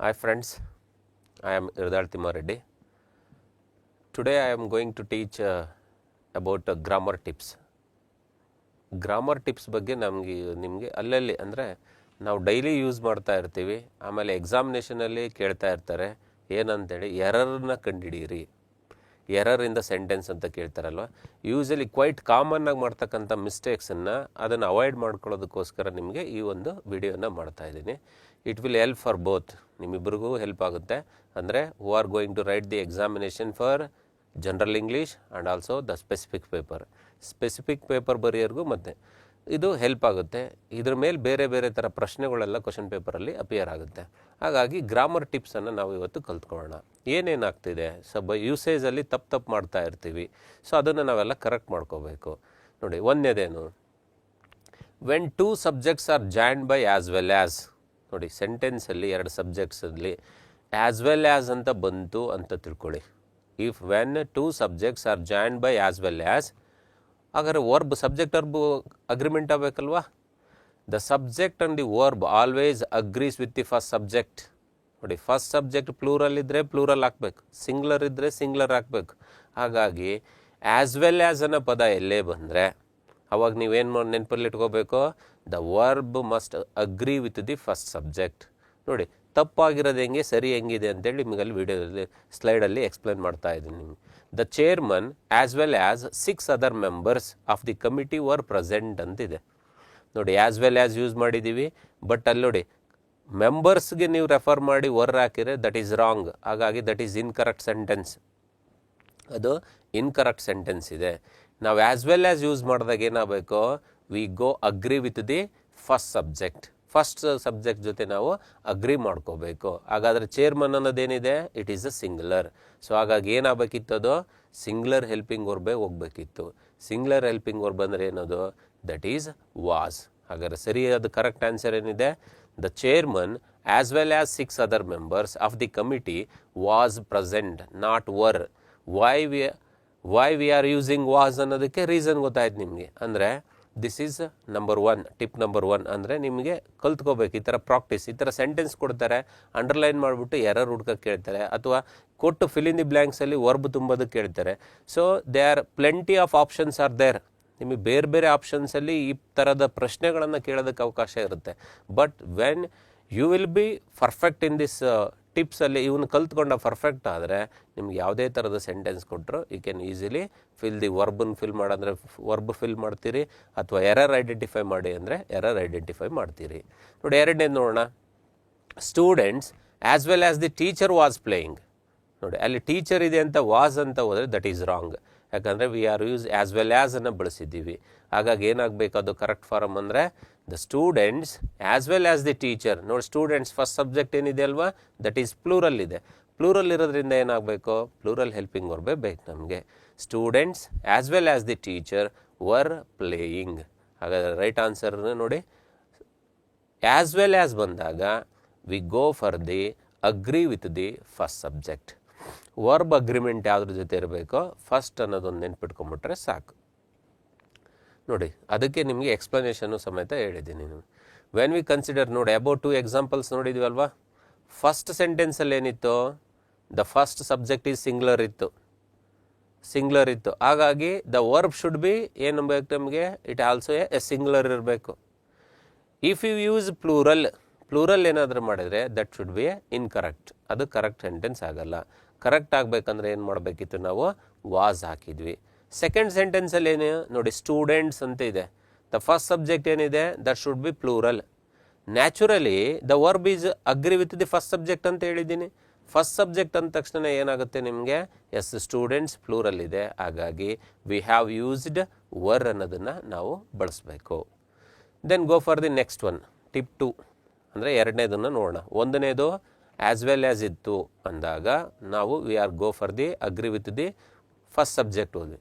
Hi friends, I am Irdal Timareddy. Today I am going to teach about grammar tips. Grammar tips ಬಗ್ಗೆ ನಿಮಗೆ ಅಲ್ಲಲ್ಲಿ ಅಂದರೆ ನಾವು daily use ಮಾಡ್ತಾ ಇರ್ತೀವಿ, ಆಮೇಲೆ ಎಕ್ಸಾಮಿನೇಷನಲ್ಲಿ ಕೇಳ್ತಾ ಇರ್ತಾರೆ ಏನಂತೇಳಿ ಎರರ್ನ ಕಂಡುಹಿಡೀರಿ. ಎರರ್ ಇನ್ ದ ಸೆಂಟೆನ್ಸ್ ಅಂತ ಕೇಳ್ತಾರಲ್ವ. ಯೂಸಲಿ ಕ್ವೈಟ್ ಕಾಮನ್ನಾಗಿ ಮಾಡ್ತಕ್ಕಂಥ ಮಿಸ್ಟೇಕ್ಸನ್ನು ಅದನ್ನು ಅವಾಯ್ಡ್ ಮಾಡ್ಕೊಳ್ಳೋದಕ್ಕೋಸ್ಕರ ನಿಮಗೆ ಈ ಒಂದು ವಿಡಿಯೋನ ಮಾಡ್ತಾ ಇದ್ದೀನಿ. It will help for both, ನಿಮ್ಮಿಬ್ಬರಿಗೂ ಹೆಲ್ಪ್ ಆಗುತ್ತೆ. ಅಂದರೆ who are going to write the examination for general English and also the specific paper ಬರೆಯೋರ್ಗೂ ಮತ್ತು ಇದು ಹೆಲ್ಪ್ ಆಗುತ್ತೆ. ಇದ್ರ ಮೇಲೆ ಬೇರೆ ಬೇರೆ ಥರ ಪ್ರಶ್ನೆಗಳೆಲ್ಲ ಕ್ವಶನ್ ಪೇಪರಲ್ಲಿ ಅಪಿಯರ್ ಆಗುತ್ತೆ. ಹಾಗಾಗಿ ಗ್ರಾಮರ್ ಟಿಪ್ಸನ್ನು ನಾವು ಇವತ್ತು ಕಲ್ತ್ಕೊಳ್ಳೋಣ. ಏನೇನಾಗ್ತಿದೆ ಯೂಸೇಜಲ್ಲಿ ತಪ್ಪು ಮಾಡ್ತಾ ಇರ್ತೀವಿ, ಸೊ ಅದನ್ನು ನಾವೆಲ್ಲ ಕರೆಕ್ಟ್ ಮಾಡ್ಕೋಬೇಕು. ನೋಡಿ, ಒಂದನೇದೇನು, when two subjects are joined by as well as. ನೋಡಿ, ಸೆಂಟೆನ್ಸಲ್ಲಿ ಎರಡು ಸಬ್ಜೆಕ್ಟ್ಸಲ್ಲಿ ಆ್ಯಸ್ ವೆಲ್ ಆ್ಯಸ್ ಅಂತ ಬಂತು ಅಂತ ತಿಳ್ಕೊಳ್ಳಿ. If when two subjects are joined by as well as, ಹಾಗಾದ್ರೆ ವರ್ಬ್ ಸಬ್ಜೆಕ್ಟ್ ವರ್ಬ್ ಅಗ್ರಿಮೆಂಟ್ ಆಗಬೇಕಲ್ವಾ. The subject and the verb always agrees with the first subject. ನೋಡಿ, ಫಸ್ಟ್ ಸಬ್ಜೆಕ್ಟ್ ಪ್ಲೂರಲ್ ಇದ್ದರೆ plural ಹಾಕ್ಬೇಕು, singular ಇದ್ದರೆ ಸಿಂಗ್ಲರ್ ಹಾಕಬೇಕು. ಹಾಗಾಗಿ as well as ಅನ್ನೋ ಪದ ಎಲ್ಲೇ ಬಂದರೆ ಅವಾಗ ನೀವೇನು ನೆನಪಲ್ಲಿ ಇಟ್ಕೋಬೇಕು, the verb must agri with the first subject. ನೋಡಿ, ತಪ್ಪಾಗಿರೋದು ಹೆಂಗೆ, ಸರಿ ಹೆಂಗಿದೆ ಅಂತೇಳಿ ನಿಮಗಲ್ಲಿ ವಿಡಿಯೋದಲ್ಲಿ ಸ್ಲೈಡಲ್ಲಿ ಎಕ್ಸ್ಪ್ಲೇನ್ ಮಾಡ್ತಾ ಇದ್ದೀನಿ ನಿಮಗೆ. The chairman as well as 6 other members of the committee were present ಅಂತಿದೆ. ನೋಡಿ, ಆ್ಯಸ್ ವೆಲ್ ಆ್ಯಸ್ ಯೂಸ್ ಮಾಡಿದ್ದೀವಿ, ಬಟ್ ಅಲ್ಲಿ ನೋಡಿ ಮೆಂಬರ್ಸ್ಗೆ ನೀವು ರೆಫರ್ ಮಾಡಿ ವರ್ ಹಾಕಿದರೆ ದಟ್ ಈಸ್ ರಾಂಗ್. ಹಾಗಾಗಿ ದಟ್ ಈಸ್ ಇನ್ಕರೆಕ್ಟ್ ಸೆಂಟೆನ್ಸ್, ಅದು ಇನ್ಕರೆಕ್ಟ್ ಸೆಂಟೆನ್ಸ್ ಇದೆ. ನಾವು ಆ್ಯಸ್ ವೆಲ್ ಆ್ಯಸ್ ಯೂಸ್ ಮಾಡಿದಾಗ ಏನಾಗಬೇಕು, we go agree with the first subject ಜೊತೆ ನಾವು ಅಗ್ರಿ ಮಾಡ್ಕೋಬೇಕು. ಹಾಗಾದರೆ ಚೇರ್ಮನ್ ಅನ್ನೋದೇನಿದೆ, it is a singular. So ಹಾಗಾಗಿ ಏನಾಗಬೇಕಿತ್ತು, ಅದು ಸಿಂಗ್ಯುಲರ್ ಹೆಲ್ಪಿಂಗ್ ವರ್ಬೇ ಹೋಗಬೇಕಿತ್ತು. ಸಿಂಗ್ಯುಲರ್ ಹೆಲ್ಪಿಂಗ್ ವರ್ಬ್ ಅಂದರೆ ಏನದು, ದಟ್ ಈಸ್ ವಾಸ್. ಹಾಗಾದರೆ ಸರಿಯಾದ ಕರೆಕ್ಟ್ ಆನ್ಸರ್ ಏನಿದೆ, the chairman as well as 6 other members of the committee was present, not were. Why we are using was ಅನ್ನೋದಕ್ಕೆ ರೀಸನ್ ಗೊತ್ತಾಯ್ತು ನಿಮಗೆ. ಅಂದರೆ this is number 1, tip number 1. ಅಂದರೆ ನಿಮಗೆ ಕಲ್ತ್ಕೋಬೇಕು, ಈ ಥರ ಪ್ರಾಕ್ಟೀಸ್. ಈ ಥರ ಸೆಂಟೆನ್ಸ್ ಕೊಡ್ತಾರೆ, ಅಂಡರ್ಲೈನ್ ಮಾಡಿಬಿಟ್ಟು ಎರರ್ ಹುಡ್ಕಕ್ಕೆ ಕೇಳ್ತಾರೆ, ಅಥವಾ ಕೊಟ್ಟು ಫಿಲ್ ಇನ್ ದಿ ಬ್ಲ್ಯಾಂಕ್ಸಲ್ಲಿ ವರ್ಬ್ ತುಂಬೋದಕ್ಕೆ ಕೇಳ್ತಾರೆ. So they are plenty of options are there. ನಿಮಗೆ ಬೇರೆ ಬೇರೆ ಆಪ್ಷನ್ಸಲ್ಲಿ ಈ ಥರದ ಪ್ರಶ್ನೆಗಳನ್ನು ಕೇಳೋದಕ್ಕೆ ಅವಕಾಶ ಇರುತ್ತೆ. But when you will be perfect in this ಟಿಪ್ಸಲ್ಲಿ ಇವನು ಕಲ್ತ್ಕೊಂಡ ಪರ್ಫೆಕ್ಟ್ ಆದರೆ ನಿಮ್ಗೆ ಯಾವುದೇ ಥರದ ಸೆಂಟೆನ್ಸ್ ಕೊಟ್ಟರು you can easily fill the ವರ್ಬನ್ನು ಫಿಲ್ ಮಾಡೋಂದರೆ ವರ್ಬ್ ಫಿಲ್ ಮಾಡ್ತೀರಿ, ಅಥವಾ ಎರರ್ ಐಡೆಂಟಿಫೈ ಮಾಡಿ ಅಂದರೆ ಎರರ್ ಐಡೆಂಟಿಫೈ ಮಾಡ್ತೀರಿ. ನೋಡಿ, ಎರಡನೇದು ನೋಡೋಣ. Students as well as the teacher was playing. ನೋಡಿ, ಅಲ್ಲಿ ಟೀಚರ್ ಇದೆ ಅಂತ ವಾಸ್ ಅಂತ ಹೋದರೆ ದಟ್ ಈಸ್ ರಾಂಗ್. ಯಾಕಂದರೆ we are use as well as ಅನ್ನು ಬಳಸಿದ್ದೀವಿ. ಹಾಗಾಗಿ ಏನಾಗಬೇಕು, ಅದು ಕರೆಕ್ಟ್ ಫಾರಮ್ ಅಂದರೆ the students as well as the teacher. ನೋಡಿ, ಸ್ಟೂಡೆಂಟ್ಸ್ ಫಸ್ಟ್ ಸಬ್ಜೆಕ್ಟ್ ಏನಿದೆ ಅಲ್ವಾ, ದಟ್ ಈಸ್ ಪ್ಲೂರಲ್ ಇದೆ. ಪ್ಲೂರಲ್ ಇರೋದ್ರಿಂದ ಏನಾಗಬೇಕು, ಪ್ಲೂರಲ್ ಹೆಲ್ಪಿಂಗ್ ವರ್ಬೇ ಬೇಕು ನಮಗೆ. Students as well as the teacher were playing. ಹಾಗಾದರೆ ರೈಟ್ ಆನ್ಸರ್ ನೋಡಿ, ಆ್ಯಸ್ ವೆಲ್ ಆ್ಯಸ್ ಬಂದಾಗ we go for the agree with the first subject. Verb agreement ಯಾವುದ್ರ ಜೊತೆ ಇರಬೇಕೋ ಫಸ್ಟ್ ಅನ್ನೋದೊಂದು ನೆನ್ಪಿಟ್ಕೊಂಬಿಟ್ರೆ ಸಾಕು. ನೋಡಿ, ಅದಕ್ಕೆ ನಿಮಗೆ ಎಕ್ಸ್ಪ್ಲನೇಷನ್ನು ಸಮೇತ ಹೇಳಿದ್ದೀನಿ. ವೆನ್ ವಿ ಕನ್ಸಿಡರ್, ನೋಡಿ ಅಬೌಟ್ 2 ಎಕ್ಸಾಂಪಲ್ಸ್ ನೋಡಿದ್ವಲ್ವಾ. ಫಸ್ಟ್ ಸೆಂಟೆನ್ಸಲ್ಲಿ ಏನಿತ್ತು, the first subject is singular ಇತ್ತು. ಹಾಗಾಗಿ ದ ವರ್ಬ್ ಶುಡ್ ಬಿ ಏನು ಬೇಕು ನಮಗೆ, ಇಟ್ ಆಲ್ಸೋ ಎ ಸಿಂಗ್ಯುಲರ್ ಇರಬೇಕು. ಇಫ್ ಯು ಯೂಸ್ ಪ್ಲೂರಲ್ ಏನಾದರೂ ಮಾಡಿದರೆ ದಟ್ ಶುಡ್ ಬಿ ಇನ್ಕರೆಕ್ಟ್, ಅದು ಕರೆಕ್ಟ್ ಸೆಂಟೆನ್ಸ್ ಆಗಲ್ಲ. ಕರೆಕ್ಟ್ ಆಗಬೇಕಂದ್ರೆ ಏನು ಮಾಡಬೇಕಿತ್ತು, ನಾವು ವಾಸ್ ಹಾಕಿದ್ವಿ. ಸೆಕೆಂಡ್ ಸೆಂಟೆನ್ಸಲ್ಲಿ ಏನು ನೋಡಿ, ಸ್ಟೂಡೆಂಟ್ಸ್ ಅಂತ ಇದೆ. ದ ಫಸ್ಟ್ ಸಬ್ಜೆಕ್ಟ್ ಏನಿದೆ that should B plural. Naturally the verb is agree with the first subject ಅಂತ ಹೇಳಿದ್ದೀನಿ. ಫಸ್ಟ್ ಸಬ್ಜೆಕ್ಟ್ ಅಂದ ತಕ್ಷಣ ಏನಾಗುತ್ತೆ ನಿಮಗೆ, ಎಸ್ ಸ್ಟೂಡೆಂಟ್ಸ್ ಪ್ಲೂರಲ್ ಇದೆ. ಹಾಗಾಗಿ ವಿ ಹ್ಯಾವ್ ಯೂಸ್ಡ್ ವರ್ ಅನ್ನೋದನ್ನು ನಾವು ಬಳಸಬೇಕು. Then go for the next one, tip 2. ಅಂದರೆ ಎರಡನೇದನ್ನು ನೋಡೋಣ. ಒಂದನೇದು ಆ್ಯಸ್ ವೆಲ್ ಆ್ಯಸ್ ಇತ್ತು ಅಂದಾಗ ನಾವು we are go for the agree with the first subject ಹೋದ್ವಿ.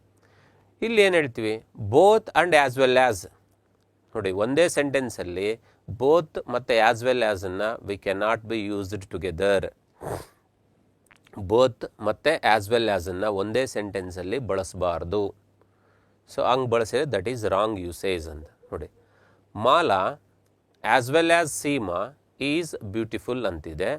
ಇಲ್ಲಿ ಏನು ಹೇಳ್ತೀವಿ, both and as well as. ನೋಡಿ, ಒಂದೇ ಸೆಂಟೆನ್ಸಲ್ಲಿ ಬೋತ್ ಮತ್ತು ಆ್ಯಸ್ ವೆಲ್ ಆ್ಯಸನ್ನು we can not be used together. Both ಮತ್ತು ಆ್ಯಸ್ ವೆಲ್ ಆ್ಯಸನ್ನು ಒಂದೇ ಸೆಂಟೆನ್ಸಲ್ಲಿ ಬಳಸಬಾರ್ದು. ಸೊ ಹಂಗೆ ಬಳಸಿದ್ರೆ ದಟ್ ಈಸ್ ರಾಂಗ್ ಯೂಸೇಜ್ ಅಂತ. ನೋಡಿ, Mala as well as Seema is beautiful ಅಂತಿದೆ.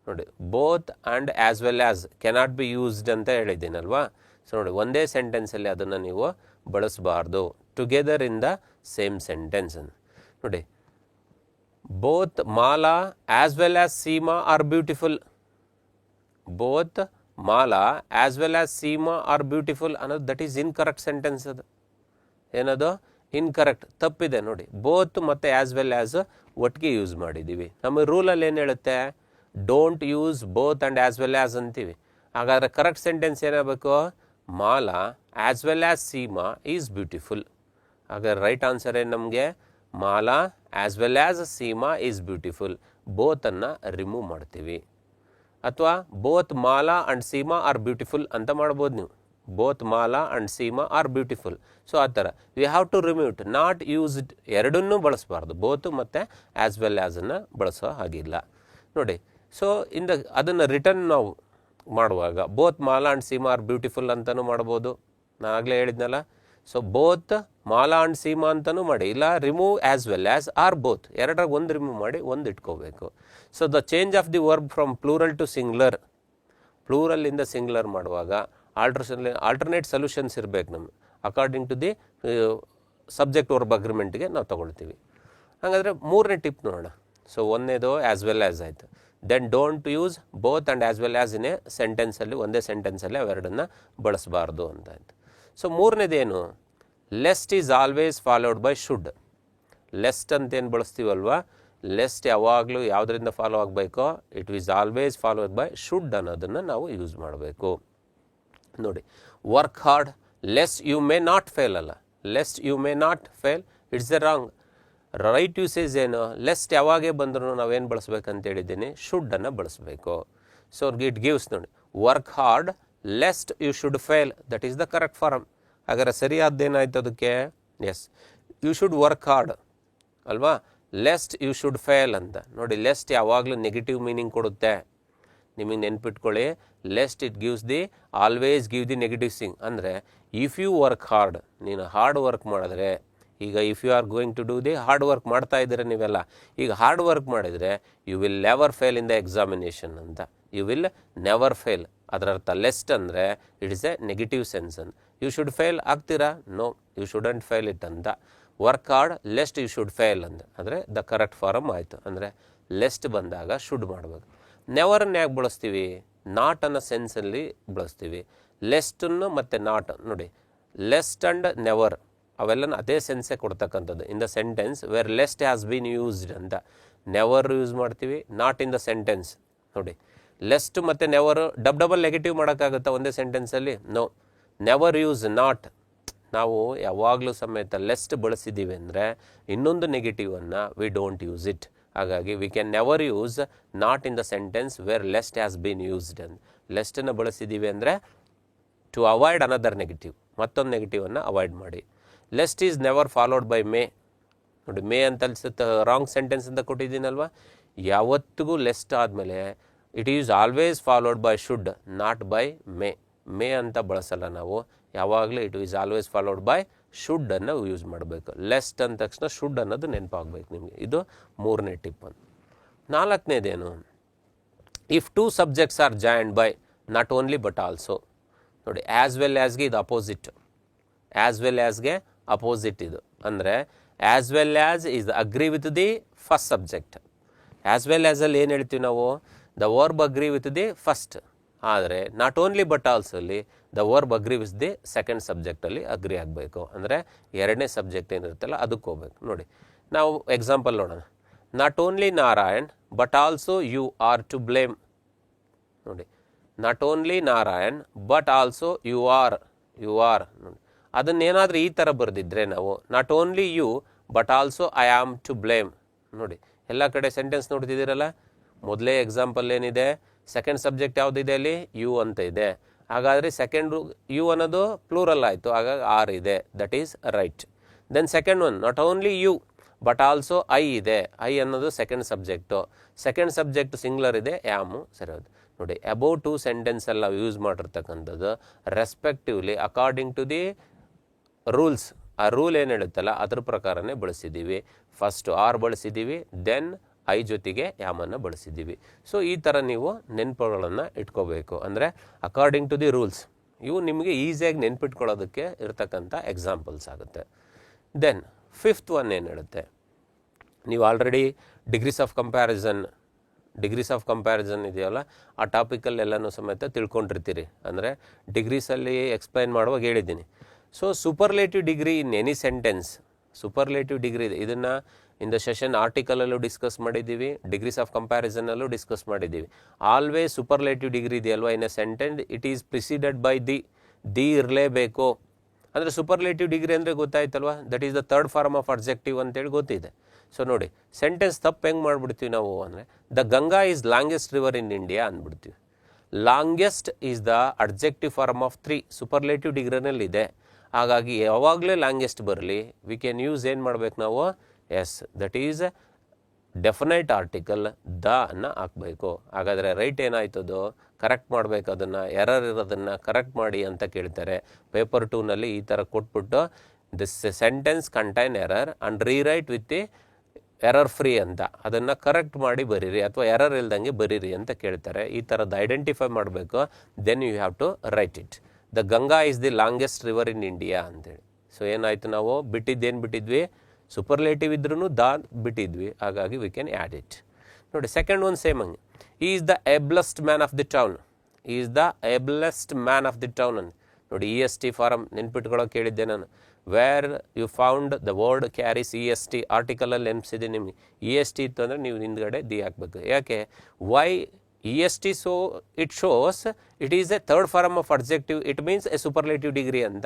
ನೋಡಿ both and as well as cannot be used ಅಂತ ಹೇಳಿದ್ದೀನಲ್ವಾ. ಸೊ ನೋಡಿ ಒಂದೇ ಸೆಂಟೆನ್ಸಲ್ಲಿ ಅದನ್ನು ನೀವು ಬಳಸಬಾರ್ದು. Together in the same sentence. ನೋಡಿ both Mala as well as Seema are beautiful. Both Mala as well as Seema are beautiful ಅನ್ನೋದು ದಟ್ ಈಸ್ ಇನ್ಕರೆಕ್ಟ್ ಸೆಂಟೆನ್ಸ್. ಅದು ಏನದು ಇನ್ಕರೆಕ್ಟ್, ತಪ್ಪಿದೆ. ನೋಡಿ ಬೋತ್ ಮತ್ತು ಆ್ಯಸ್ ವೆಲ್ ಆ್ಯಸ್ ಒಟ್ಟಿಗೆ ಯೂಸ್ ಮಾಡಿದ್ದೀವಿ. ನಮ್ಮ ರೂಲಲ್ಲಿ ಏನು ಹೇಳುತ್ತೆ, don't use both and as well as ಅಂತೀವಿ. ಹಾಗಾದರೆ ಕರೆಕ್ಟ್ ಸೆಂಟೆನ್ಸ್ ಏನಾಗಬೇಕು, Mala as well as Seema is beautiful. ಹಾಗಾದ್ರೆ ರೈಟ್ ಆನ್ಸರ್ ಏನು ನಮಗೆ, Mala as well as Seema is beautiful. ಬೋತನ್ನು ರಿಮೂವ್ ಮಾಡ್ತೀವಿ. ಅಥವಾ both Mala and Seema are beautiful ಅಂತ ಮಾಡ್ಬೋದು ನೀವು. Both Mala and Seema are beautiful. So ಆ ಥರ we have to remove it, not used. ಎರಡನ್ನೂ ಬಳಸಬಾರ್ದು, ಬೋತು ಮತ್ತು ಆ್ಯಸ್ ವೆಲ್ ಆ್ಯಸನ್ನು ಬಳಸೋ ಹಾಗಿಲ್ಲ. ನೋಡಿ ಸೊ ಅದನ್ನು ರಿಟರ್ನ್ ನಾವು ಮಾಡುವಾಗ both Mala and Seema are beautiful ಅಂತಲೂ ಮಾಡ್ಬೋದು, ನಾನು ಆಗಲೇ ಹೇಳಿದ್ನಲ್ಲ. So both Mala and Seema ಅಂತಲೂ ಮಾಡಿ, ಇಲ್ಲ remove as well as or both, ಎರಡರಾಗ ಒಂದು ರಿಮೂವ್ ಮಾಡಿ ಒಂದು ಇಟ್ಕೋಬೇಕು. So the change of the verb from plural to singular, ಪ್ಲೂರಲ್ಲಿಂದ ಸಿಂಗ್ಯುಲರ್ ಮಾಡುವಾಗ ಆಲ್ಟರ್ನೇಟ್ ಸೊಲ್ಯೂಷನ್ಸ್ ಇರಬೇಕು ನಮಗೆ. According to the subject verb ಅಗ್ರಿಮೆಂಟ್ಗೆ ನಾವು ತೊಗೊಳ್ತೀವಿ. ಹಾಗಾದರೆ ಮೂರನೇ ಟಿಪ್ ನೋಡೋಣ. ಸೊ ಒಂದನೇದು ಆ್ಯಸ್ ವೆಲ್ ಆ್ಯಸ್ ಆಯಿತು. Then don't use both and as well as in a ಸೆಂಟೆನ್ಸಲ್ಲಿ, ಒಂದೇ ಸೆಂಟೆನ್ಸಲ್ಲಿ ಅವೆರಡನ್ನು ಬಳಸಬಾರ್ದು ಅಂತ ಆಯಿತು. ಸೊ ಮೂರನೇದೇನು, lest is always followed by should. Lest ಅಂತೇನು ಬಳಸ್ತೀವಲ್ವ, ಲೆಸ್ಟ್ ಯಾವಾಗಲೂ ಯಾವುದರಿಂದ ಫಾಲೋ ಆಗಬೇಕೋ, it is always followed by should ಅನ್ನೋದನ್ನು ನಾವು ಯೂಸ್ ಮಾಡಬೇಕು. ನೋಡಿ work hard lest you may not fail ಅಲ್ಲ, lest you may not fail, it's a wrong. Right usage ಏನು, ಲೆಸ್ಟ್ ಯಾವಾಗೇ ಬಂದರೂ ನಾವೇನು ಬಳಸ್ಬೇಕಂತ ಹೇಳಿದ್ದೀನಿ, ಶುಡ್ಡನ್ನು ಬಳಸಬೇಕು. ಸೊ ಇಟ್ ಗಿವ್ಸ್ ನೋಡಿ work hard lest you should fail, that is the correct form. ಹಾಗಾದ್ರೆ ಸರಿಯಾದ್ದೇನಾಯ್ತು ಅದಕ್ಕೆ, yes you should work hard ಅಲ್ವಾ, ಲೆಸ್ಟ್ ಯು ಶುಡ್ ಫೇಲ್ ಅಂತ. ನೋಡಿ ಲೆಸ್ಟ್ ಯಾವಾಗಲೂ ನೆಗೆಟಿವ್ ಮೀನಿಂಗ್ ಕೊಡುತ್ತೆ, ನಿಮಗೆ ನೆನ್ಪಿಟ್ಕೊಳ್ಳಿ. Lest it gives the always give the negative thing. ಅಂದರೆ ಇಫ್ ಯು ವರ್ಕ್ ಹಾರ್ಡ್, ನೀನು ಹಾರ್ಡ್ ವರ್ಕ್ ಮಾಡಿದ್ರೆ, ಈಗ if you are going to do the hard work ಮಾಡ್ತಾ ಇದ್ದೀರ ನೀವೆಲ್ಲ, ಈಗ ಹಾರ್ಡ್ ವರ್ಕ್ ಮಾಡಿದರೆ you will never fail in the examination ಅಂತ. ಯು ವಿಲ್ ನೆವರ್ ಫೇಲ್, ಅದರ ಅರ್ಥ ಲೆಸ್ಟ್ ಅಂದರೆ it is a negative sense ಅಂತ. ಯು ಶುಡ್ ಫೇಲ್ ಆಗ್ತೀರಾ, no you shouldn't fail it ಅಂತ. Work hard lest you should fail ಅಂತ ಅಂದರೆ the correct farm ಆಯಿತು. ಅಂದರೆ ಲೆಸ್ಟ್ ಬಂದಾಗ ಶುಡ್ ಮಾಡಬೇಕು. ನೆವರನ್ನು ಯಾಕೆ ಬಳಸ್ತೀವಿ, ನಾಟ್ ಅನ್ನೋ ಸೆನ್ಸಲ್ಲಿ ಬಳಸ್ತೀವಿ. ಲೆಸ್ಟನ್ನು ಮತ್ತು ನಾಟ್ ನೋಡಿ, ಲೆಸ್ಟ್ ಆ್ಯಂಡ್ ನೆವರ್ ಅವೆಲ್ಲ ಅದೇ ಸೆನ್ಸೇ ಕೊಡ್ತಕ್ಕಂಥದ್ದು. In the sentence where lest has been used ಅಂತ ನೆವರ್ ಯೂಸ್ ಮಾಡ್ತೀವಿ, ನಾಟ್ ಇನ್ ದ ಸೆಂಟೆನ್ಸ್. ನೋಡಿ ಲೆಸ್ಟ್ ಮತ್ತು ನೆವರು ಡಬಲ್ ನೆಗೆಟಿವ್ ಮಾಡೋಕ್ಕಾಗುತ್ತಾ ಒಂದೇ ಸೆಂಟೆನ್ಸಲ್ಲಿ, ನೋ. ನೆವರ್ ಯೂಸ್ ನಾಟ್, ನಾವು ಯಾವಾಗಲೂ ಸಮೇತ ಲೆಸ್ಟ್ ಬಳಸಿದ್ದೀವಿ ಅಂದರೆ ಇನ್ನೊಂದು ನೆಗೆಟಿವನ್ನು ವಿ ಡೋಂಟ್ ಯೂಸ್ ಇಟ್. ಹಾಗಾಗಿ we can never use not in the sentence where lest has been used ಅಂತ. ಲೆಸ್ಟನ್ನು ಬಳಸಿದ್ದೀವಿ ಅಂದರೆ ಟು ಅವಾಯ್ಡ್ ಅನದರ್ ನೆಗೆಟಿವ್, ಮತ್ತೊಂದು ನೆಗೆಟಿವನ್ನು ಅವಾಯ್ಡ್ ಮಾಡಿ. Lest is never followed by May. ನೋಡಿ ಮೇ ಅಂತ ರಾಂಗ್ ಸೆಂಟೆನ್ಸ್ ಅಂತ ಕೊಟ್ಟಿದ್ದೀನಲ್ವ, ಯಾವತ್ತಿಗೂ ಲೆಸ್ಟ್ ಆದಮೇಲೆ it is always followed by should, not by may. May ಅಂತ ಬಳಸಲ್ಲ ನಾವು, ಯಾವಾಗಲೂ it is always followed by ಶುಡ್ಡನ್ನು ಯೂಸ್ ಮಾಡಬೇಕು. ಲೆಸ್ಟ್ ಅಂದ ತಕ್ಷಣ ಶುಡ್ ಅನ್ನೋದು ನೆನಪಾಗಬೇಕು ನಿಮಗೆ. ಇದು ಮೂರನೇ ಟಿಪ್. ಅಂತ ನಾಲ್ಕನೇದೇನು, if two subjects are joined by not only but also. ನೋಡಿ ಆ್ಯಸ್ ವೆಲ್ ಆ್ಯಸ್ಗೆ ಇದು ಅಪೋಸಿಟ್, ಆ್ಯಸ್ ವೆಲ್ ಆ್ಯಸ್ಗೆ ಅಪೋಸಿಟ್ ಇದು. ಅಂದರೆ as well as is agree with the first subject. As well ಆ್ಯಸಲ್ಲಿ ಏನು ಹೇಳ್ತೀವಿ ನಾವು, the verb agree with the first. ಆದರೆ ನಾಟ್ ಓನ್ಲಿ ಬಟ್ ಆಲ್ಸೋಲ್ಲಿ the verb agree with the second ಸಬ್ಜೆಕ್ಟಲ್ಲಿ ಅಗ್ರಿ ಆಗಬೇಕು. ಅಂದರೆ ಎರಡನೇ ಸಬ್ಜೆಕ್ಟ್ ಏನಿರುತ್ತಲ್ಲ ಅದಕ್ಕೆ ಹೋಗ್ಬೇಕು. ನೋಡಿ ನಾವು ಎಕ್ಸಾಂಪಲ್ ನೋಡೋಣ. Not only Narayan but also you are to blame. ನೋಡಿ not only Narayan but also you are ನೋಡಿ, ಅದನ್ನೇನಾದರೂ ಈ ಥರ ಬರೆದಿದ್ರೆ ನಾವು not only you but also I am to blame. ನೋಡಿ ಎಲ್ಲ ಕಡೆ ಸೆಂಟೆನ್ಸ್ ನೋಡ್ತಿದ್ದೀರಲ್ಲ, ಮೊದಲೇ ಎಕ್ಸಾಂಪಲ್ ಏನಿದೆ, ಸೆಕೆಂಡ್ ಸಬ್ಜೆಕ್ಟ್ ಯಾವುದಿದೆ ಅಲ್ಲಿ, ಯು ಅಂತ ಇದೆ. ಹಾಗಾದರೆ ಸೆಕೆಂಡ್ ಯು ಅನ್ನೋದು ಪ್ಲೂರಲ್ ಆಯಿತು, ಹಾಗಾಗಿ ಆರ್ ಇದೆ, that is right. Then second one not only you but also I ಇದೆ. ಐ ಅನ್ನೋದು second subject, second subject singular ಇದೆ, ಆ್ಯಮು ಸರಿ ಹೌದು. ನೋಡಿ ಅಬೌವ್ ಟು ಸೆಂಟೆನ್ಸಲ್ಲಿ ನಾವು ಯೂಸ್ ಮಾಡಿರ್ತಕ್ಕಂಥದ್ದು respectively according to the rules. ಆ ರೂಲ್ ಏನು ಹೇಳುತ್ತಲ್ಲ ಅದ್ರ ಪ್ರಕಾರನೇ ಬಳಸಿದ್ದೀವಿ. ಫಸ್ಟು ಆರ್ ಬಳಸಿದ್ದೀವಿ, ದೆನ್ ಐ ಜೊತೆಗೆ ಯಾಮನ್ನು ಬಳಸಿದ್ದೀವಿ. ಸೊ ಈ ಥರ ನೀವು ನೆನಪುಗಳನ್ನು ಇಟ್ಕೋಬೇಕು. ಅಂದರೆ ಅಕಾರ್ಡಿಂಗ್ ಟು ದಿ ರೂಲ್ಸ್ ಇವು ನಿಮಗೆ ಈಸಿಯಾಗಿ ನೆನ್ಪಿಟ್ಕೊಳ್ಳೋದಕ್ಕೆ ಇರ್ತಕ್ಕಂಥ ಎಕ್ಸಾಂಪಲ್ಸ್ ಆಗುತ್ತೆ. ದೆನ್ ಫಿಫ್ತ್ ಒನ್ ಏನು ಹೇಳುತ್ತೆ, ನೀವು ಆಲ್ರೆಡಿ ಡಿಗ್ರೀಸ್ ಆಫ್ ಕಂಪ್ಯಾರಿಸನ್ ಇದೆಯಲ್ಲ, ಆ ಟಾಪಿಕಲ್ಲೆಲ್ಲನೂ ಸಮೇತ ತಿಳ್ಕೊಂಡಿರ್ತೀರಿ. ಅಂದರೆ ಡಿಗ್ರೀಸಲ್ಲಿ ಎಕ್ಸ್ಪ್ಲೈನ್ ಮಾಡುವಾಗ ಹೇಳಿದ್ದೀನಿ. So superlative degree in any sentence, superlative degree ಇದೆ, ಇದನ್ನು ಇನ್ ದ ಸೆಷನ್ ಆರ್ಟಿಕಲಲ್ಲೂ ಡಿಸ್ಕಸ್ ಮಾಡಿದ್ದೀವಿ, ಡಿಗ್ರೀಸ್ ಆಫ್ ಕಂಪ್ಯಾರಿಸನಲ್ಲೂ ಡಿಸ್ಕಸ್ ಮಾಡಿದ್ದೀವಿ. ಆಲ್ವೇಸ್ ಸೂಪರ್ಲೇಟಿವ್ ಡಿಗ್ರಿ ಇದೆಯಲ್ವಾ in a sentence, it is preceded by the ಇರಲೇಬೇಕು. ಅಂದರೆ ಸೂಪರ್ಲೇಟಿವ್ ಡಿಗ್ರಿ ಅಂದರೆ ಗೊತ್ತಾಯ್ತಲ್ವಾ, that is the third form of adjective ಅಂತೇಳಿ ಗೊತ್ತಿದೆ. ಸೊ ನೋಡಿ ಸೆಂಟೆನ್ಸ್ ತಪ್ಪು ಹೆಂಗೆ ಮಾಡಿಬಿಡ್ತೀವಿ ನಾವು ಅಂದರೆ, the Ganga is longest river in India ಅಂದ್ಬಿಡ್ತೀವಿ. Longest is the adjective form of 3 superlative ಡಿಗ್ರಿನಲ್ಲಿದೆ. ಹಾಗಾಗಿ ಯಾವಾಗಲೇ ಲಾಂಗೆಸ್ಟ್ ಬರಲಿ ವಿ ಕ್ಯಾನ್ ಯೂಸ್ ಏನು ಮಾಡಬೇಕು ನಾವು, yes that is definite article the ಅನ್ನು ಹಾಕಬೇಕು. ಹಾಗಾದರೆ ರೈಟ್ ಏನಾಯ್ತದೋ ಕರೆಕ್ಟ್ ಮಾಡಬೇಕು, ಅದನ್ನು ಎರರ್ ಇರೋದನ್ನು ಕರೆಕ್ಟ್ ಮಾಡಿ ಅಂತ ಕೇಳ್ತಾರೆ. ಪೇಪರ್ 2ನಲ್ಲಿ ಈ ಥರ ಕೊಟ್ಬಿಟ್ಟು this sentence contain error and rewrite with the error free ಅಂತ ಅದನ್ನು ಕರೆಕ್ಟ್ ಮಾಡಿ ಬರೀರಿ ಅಥವಾ ಎರರ್ ಇಲ್ದಂಗೆ ಬರೀರಿ ಅಂತ ಕೇಳ್ತಾರೆ. ಈ ಥರದ್ದು ಐಡೆಂಟಿಫೈ ಮಾಡಬೇಕು. Then you have to write it. The Ganga is the longest river in India ಅಂತೇಳಿ. ಸೊ ಏನಾಯಿತು, ನಾವು ಬಿಟ್ಟಿದ್ದೇನು ಬಿಟ್ಟಿದ್ವಿ, ಸೂಪರ್ಲೇಟಿವ್ ಇದ್ರೂ ಬಿಟ್ಟಿದ್ವಿ, ಹಾಗಾಗಿ ವಿ ಕ್ಯಾನ್ ಆ್ಯಡ್ ಇಟ್. ನೋಡಿ ಸೆಕೆಂಡ್ ಒನ್ ಸೇಮ್ ಹಂಗೆ, is the ablest man of the town, is the ablest man of the town ಅಂತ ನೋಡಿ. EST ಫಾರಮ್ ನೆನ್ಪಿಟ್ಕೊಳ್ಳೋಕೆ ಕೇಳಿದ್ದೆ ನಾನು. Where you found the word carries EST, ಆರ್ಟಿಕಲಲ್ಲಿ ನೆನಪಿಸಿದೆ ನಿಮಗೆ. EST ಇತ್ತು ಅಂದರೆ ನೀವು ಹಿಂದ್ಗಡೆ ದಿ ಹಾಕಬೇಕು. ಯಾಕೆ, why EST, so it shows it is a third form of adjective, it means a superlative degree ಅಂತ.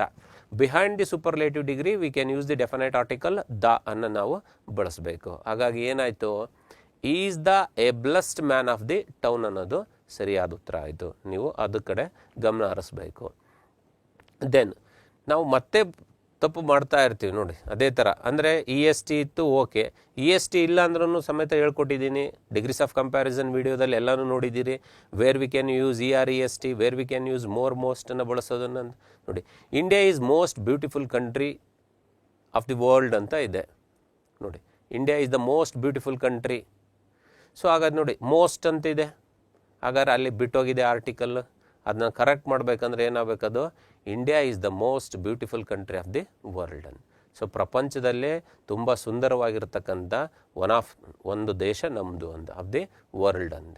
Behind the superlative degree we can use the definite article the ಅನ್ನು ನಾವು ಬಳಸಬೇಕು. ಹಾಗಾಗಿ ಏನಾಯಿತು, is the ablest man of the town ಅನ್ನೋದು ಸರಿಯಾದ ಉತ್ತರ ಆಯಿತು. ನೀವು ಅದ್ರ ಕಡೆ ಗಮನ ಹರಿಸ್ಬೇಕು. ದೆನ್ ನಾವು ಮತ್ತೆ ತಪ್ಪು ಮಾಡ್ತಾ ಇರ್ತೀವಿ ನೋಡಿ ಅದೇ ಥರ. ಅಂದರೆ EST ಇತ್ತು, ಓಕೆ, EST ಇಲ್ಲ ಅಂದ್ರೂ ಸಮೇತ ಹೇಳ್ಕೊಟ್ಟಿದ್ದೀನಿ. ಡಿಗ್ರೀಸ್ ಆಫ್ ಕಂಪ್ಯಾರಿಸನ್ ವೀಡಿಯೋದಲ್ಲಿ ಎಲ್ಲನೂ ನೋಡಿದ್ದೀರಿ. Where we can use EREST, where we can use ಮೋಸ್ಟನ್ನು ಬಳಸೋದನ್ನು ನೋಡಿ. India is most beautiful country of the world ಅಂತ ಇದೆ ನೋಡಿ. India is the most beautiful country. So ಹಾಗಾದ್ರೆ ನೋಡಿ ಮೋಸ್ಟ್ ಅಂತ ಇದೆ, ಹಾಗಾದ್ರೆ ಅಲ್ಲಿ ಬಿಟ್ಟೋಗಿದೆ ಆರ್ಟಿಕಲ್. ಅದನ್ನ ಕರೆಕ್ಟ್ ಮಾಡಬೇಕಂದ್ರೆ ಏನಾಗಬೇಕದು, India is the most beautiful country of the world ಅಂತ. ಸೊ ಪ್ರಪಂಚದಲ್ಲೇ ತುಂಬ ಸುಂದರವಾಗಿರ್ತಕ್ಕಂಥ ಒಂದು ದೇಶ ನಮ್ಮದು ಅಂತ, ಆಫ್ ದಿ ವರ್ಲ್ಡ್ ಅಂದ.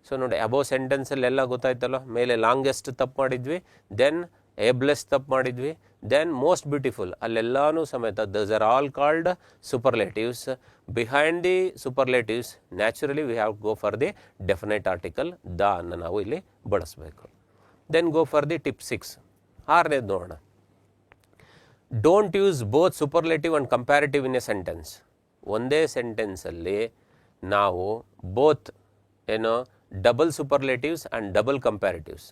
ಸೊ ನೋಡಿ ಅಬೋ ಸೆಂಟೆನ್ಸಲ್ಲಿ ಎಲ್ಲ ಗೊತ್ತಾಯ್ತಲ್ಲ. ಮೇಲೆ ಲಾಂಗೆಸ್ಟ್ ತಪ್ಪು ಮಾಡಿದ್ವಿ, ದೆನ್ ಏಬ್ಲೆಸ್ಟ್ ತಪ್ಪು ಮಾಡಿದ್ವಿ, ದೆನ್ ಮೋಸ್ಟ್ ಬ್ಯೂಟಿಫುಲ್ ಅಲ್ಲೆಲ್ಲನೂ ಸಮೇತ thus are all called superlatives. Behind the superlatives naturally we have go for the definite article the ಅನ್ನು ನಾವು ಇಲ್ಲಿ ಬಳಸಬೇಕು. Then go for the tip 6. 6ನೇದು ನೋಡೋಣ. Don't use both superlative and comparative in a sentence. ಒಂದೇ ಸೆಂಟೆನ್ಸಲ್ಲಿ ನಾವು both ಏನು double superlatives and double comparatives,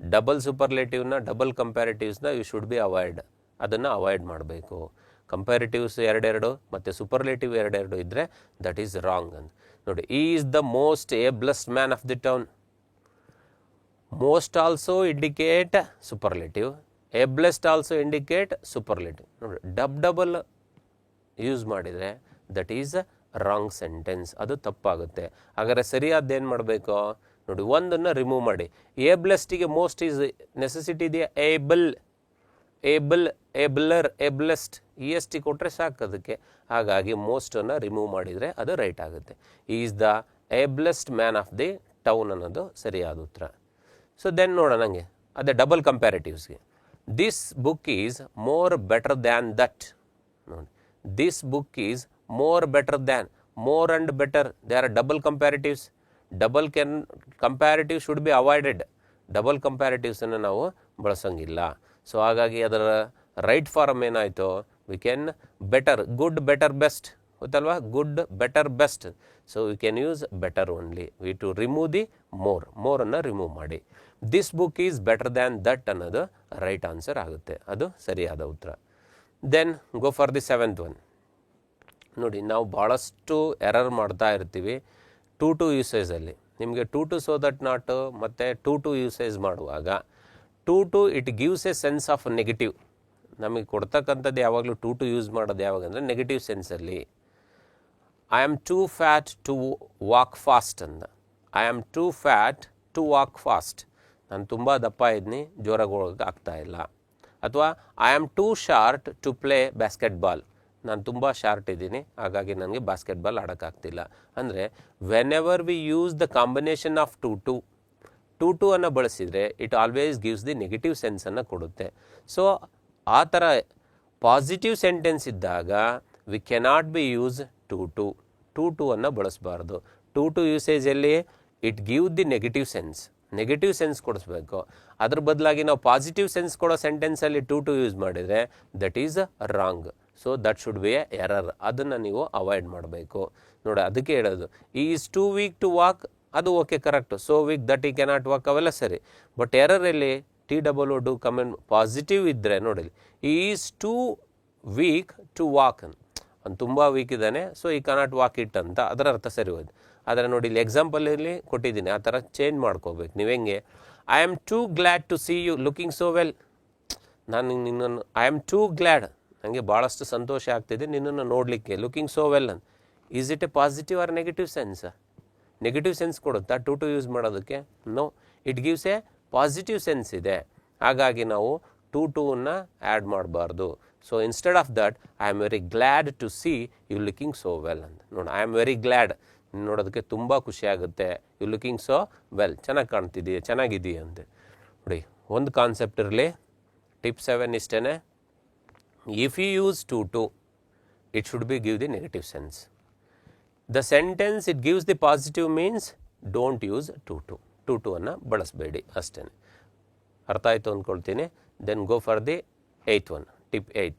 double ಸೂಪರ್ಲೇಟಿವ್ನ ಡಬಲ್ ಕಂಪ್ಯಾರಿಟಿವ್ಸ್ನ ಯು ಶುಡ್ ಬಿ ಅವಾಯ್ಡ್, ಅದನ್ನು ಅವಾಯ್ಡ್ ಮಾಡಬೇಕು. ಕಂಪ್ಯಾರಿಟಿವ್ಸ್ ಎರಡೆರಡು ಮತ್ತು ಸೂಪರ್ಲೇಟಿವ್ ಎರಡೆರಡು ಇದ್ದರೆ ದಟ್ ಈಸ್ ರಾಂಗ್ ಅಂತ ನೋಡಿ. Is the most ablest man of the town. Most also indicate superlative, ablest also indicate superlative. ನೋಡಿ ಡಬಲ್ ಯೂಸ್ ಮಾಡಿದರೆ ದಟ್ ಈಸ್ ರಾಂಗ್ ಸೆಂಟೆನ್ಸ್, ಅದು ತಪ್ಪಾಗುತ್ತೆ. ಹಾಗಾದರೆ ಸರಿಯಾದ್ದೇನು ಮಾಡಬೇಕು ನೋಡಿ, ಒಂದನ್ನು ರಿಮೂವ್ ಮಾಡಿ. ಏಬ್ಲೆಸ್ಟಿಗೆ ಮೋಸ್ಟ್ ಈಸ್ ನೆಸೆಸಿಟಿ ಇದೆಯಾ, ಏಬಲ್, ಏಬ್ಲರ್, ಏಬ್ಲೆಸ್ಟ್, EST ಕೊಟ್ಟರೆ ಸಾಕು ಅದಕ್ಕೆ. ಹಾಗಾಗಿ ಮೋಸ್ಟನ್ನು ರಿಮೂವ್ ಮಾಡಿದರೆ ಅದು ರೈಟ್ ಆಗುತ್ತೆ. Is the ablest man of the town ಅನ್ನೋದು ಸರಿಯಾದ ಉತ್ತರ. ಸೊ ದೆನ್ ನೋಡೋಣ ನನಗೆ ಅದೇ ಡಬಲ್ ಕಂಪ್ಯಾರಿಟಿವ್ಸ್ಗೆ. This book is more better than that ನೋಡಿ. This book is more better than, more and better they are double comparatives. Double comparative should be avoided. Double ಕಂಪ್ಯಾರಿಟಿವ್ಸನ್ನು ನಾವು ಬಳಸೋಂಗಿಲ್ಲ. ಸೊ ಹಾಗಾಗಿ ಅದರ ರೈಟ್ ಫಾರಮ್ ಏನಾಯಿತು, we can better, good, better, best ಗೊತ್ತಲ್ವಾ, good, better, best. So we can use better only. We to remove the ಮೋರನ್ನು remove ಮಾಡಿ. This book is better than that ಅನ್ನೋದು ರೈಟ್ ಆನ್ಸರ್ ಆಗುತ್ತೆ, ಅದು ಸರಿಯಾದ ಉತ್ತರ. Then go for the 7th one. ನೋಡಿ ನಾವು ಭಾಳಷ್ಟು ಎರರ್ ಮಾಡ್ತಾ ಇರ್ತೀವಿ ಟು ಯೂಸೇಜಲ್ಲಿ. ನಿಮಗೆ ಟು ಸೋ ದಟ್ ನಾಟ್ ಮತ್ತು ಟು ಯೂಸೇಜ್ ಮಾಡುವಾಗ to it gives a sense of negative. ನಮಗೆ ಕೊಡ್ತಕ್ಕಂಥದ್ದು ಯಾವಾಗಲೂ ಟು ಯೂಸ್ ಮಾಡೋದು ಯಾವಾಗಂದರೆ ನೆಗೆಟಿವ್ ಸೆನ್ಸಲ್ಲಿ. I am too fat to walk fast ಅಂದ. I am too fat to walk fast, ನಾನು ತುಂಬ ದಪ್ಪ ಇದ್ದೀನಿ, ಜೋರಾಗಿ ಹೋಗೋಕ್ಕೆ ಆಗ್ತಾಯಿಲ್ಲ. ಅಥವಾ I am too short to play basketball, ನಾನು ತುಂಬ ಶಾರ್ಟ್ ಇದ್ದೀನಿ, ಹಾಗಾಗಿ ನನಗೆ ಬಾಸ್ಕೆಟ್ಬಾಲ್ ಆಡೋಕ್ಕಾಗ್ತಿಲ್ಲ. ಅಂದರೆ whenever we use the combination of to ಅನ್ನು ಬಳಸಿದರೆ it always gives the negative ಸೆನ್ಸನ್ನು ಕೊಡುತ್ತೆ. ಸೊ ಆ ಥರ ಪಾಸಿಟಿವ್ ಸೆಂಟೆನ್ಸ್ ಇದ್ದಾಗ we cannot be use to ಅನ್ನು ಬಳಸಬಾರ್ದು. ಟು ಯೂಸೇಜಲ್ಲಿ it give the negative sense ಕೊಡಿಸ್ಬೇಕು. ಅದ್ರ ಬದಲಾಗಿ ನಾವು ಪಾಸಿಟಿವ್ ಸೆನ್ಸ್ ಕೊಡೋ ಸೆಂಟೆನ್ಸಲ್ಲಿ ಟು ಯೂಸ್ ಮಾಡಿದರೆ that is wrong. So that should be a error. ಅದನ್ನು ನೀವು ಅವಾಯ್ಡ್ ಮಾಡಬೇಕು. ನೋಡಿ, ಅದಕ್ಕೆ ಹೇಳೋದು he is too weak to walk, ಅದು okay correct. So weak that he cannot walk, ಅವೆಲ್ಲ ಸರಿ. ಬಟ್ ಎರರಲ್ಲಿ TOO ಕಮೆಂಟ್ ಪಾಸಿಟಿವ್ ಇದ್ದರೆ ನೋಡಿ, is too weak to walk, ಅವ್ನು ತುಂಬ ವೀಕ್ ಇದ್ದಾನೆ, ಸೊ ಈ ಕ್ಯಾನಾಟ್ ವಾಕ್ ಇಟ್ ಅಂತ ಅದರ ಅರ್ಥ ಸರಿ ಹೋಯ್ತು. ಆದರೆ ನೋಡಿ, ಇಲ್ಲಿ ಎಕ್ಸಾಂಪಲಲ್ಲಿ ಕೊಟ್ಟಿದ್ದೀನಿ, ಆ ಥರ ಚೇಂಜ್ ಮಾಡ್ಕೋಬೇಕು ನೀವು. ಹೆಂಗೆ, I am too glad to see you looking so well, ನಾನು ನಿನ್ನನ್ನು ಐ ಆಮ್ ಟೂ ಗ್ಲ್ಯಾಡ್, ನನಗೆ ಭಾಳಷ್ಟು ಸಂತೋಷ ಆಗ್ತಿದೆ ನಿನ್ನನ್ನು ನೋಡಲಿಕ್ಕೆ, ಲುಕಿಂಗ್ ಸೋ ವೆಲ್ ಅಂತ. Is it a positive or negative sense? Negative sense ಕೊಡುತ್ತಾ ಟು ಯೂಸ್ ಮಾಡೋದಕ್ಕೆ? No, it gives a positive sense ಇದೆ. ಹಾಗಾಗಿ ನಾವು ಟುವನ್ನು ಆ್ಯಡ್ ಮಾಡಬಾರ್ದು. So instead of that I am very glad to see you looking so well ಅಂತ. ನೋಡಿ, I am very glad, ನೋಡೋದಕ್ಕೆ ತುಂಬ ಖುಷಿಯಾಗುತ್ತೆ, ಯು ಲುಕಿಂಗ್ ಸೋ ವೆಲ್, ಚೆನ್ನಾಗಿದೆಯಾ ಅಂತ. ನೋಡಿ, ಒಂದು ಕಾನ್ಸೆಪ್ಟ್ ಇರಲಿ. ಟಿಪ್ 7 ಇಷ್ಟೇ. If you use to it should be give the negative sense. The sentence it gives the positive means don't use to ಅನ್ನು ಬಳಸಬೇಡಿ, ಅಷ್ಟೇ. ಅರ್ಥ ಆಯಿತು ಅಂದ್ಕೊಳ್ತೀನಿ. Then go for the 8th one, tip 8.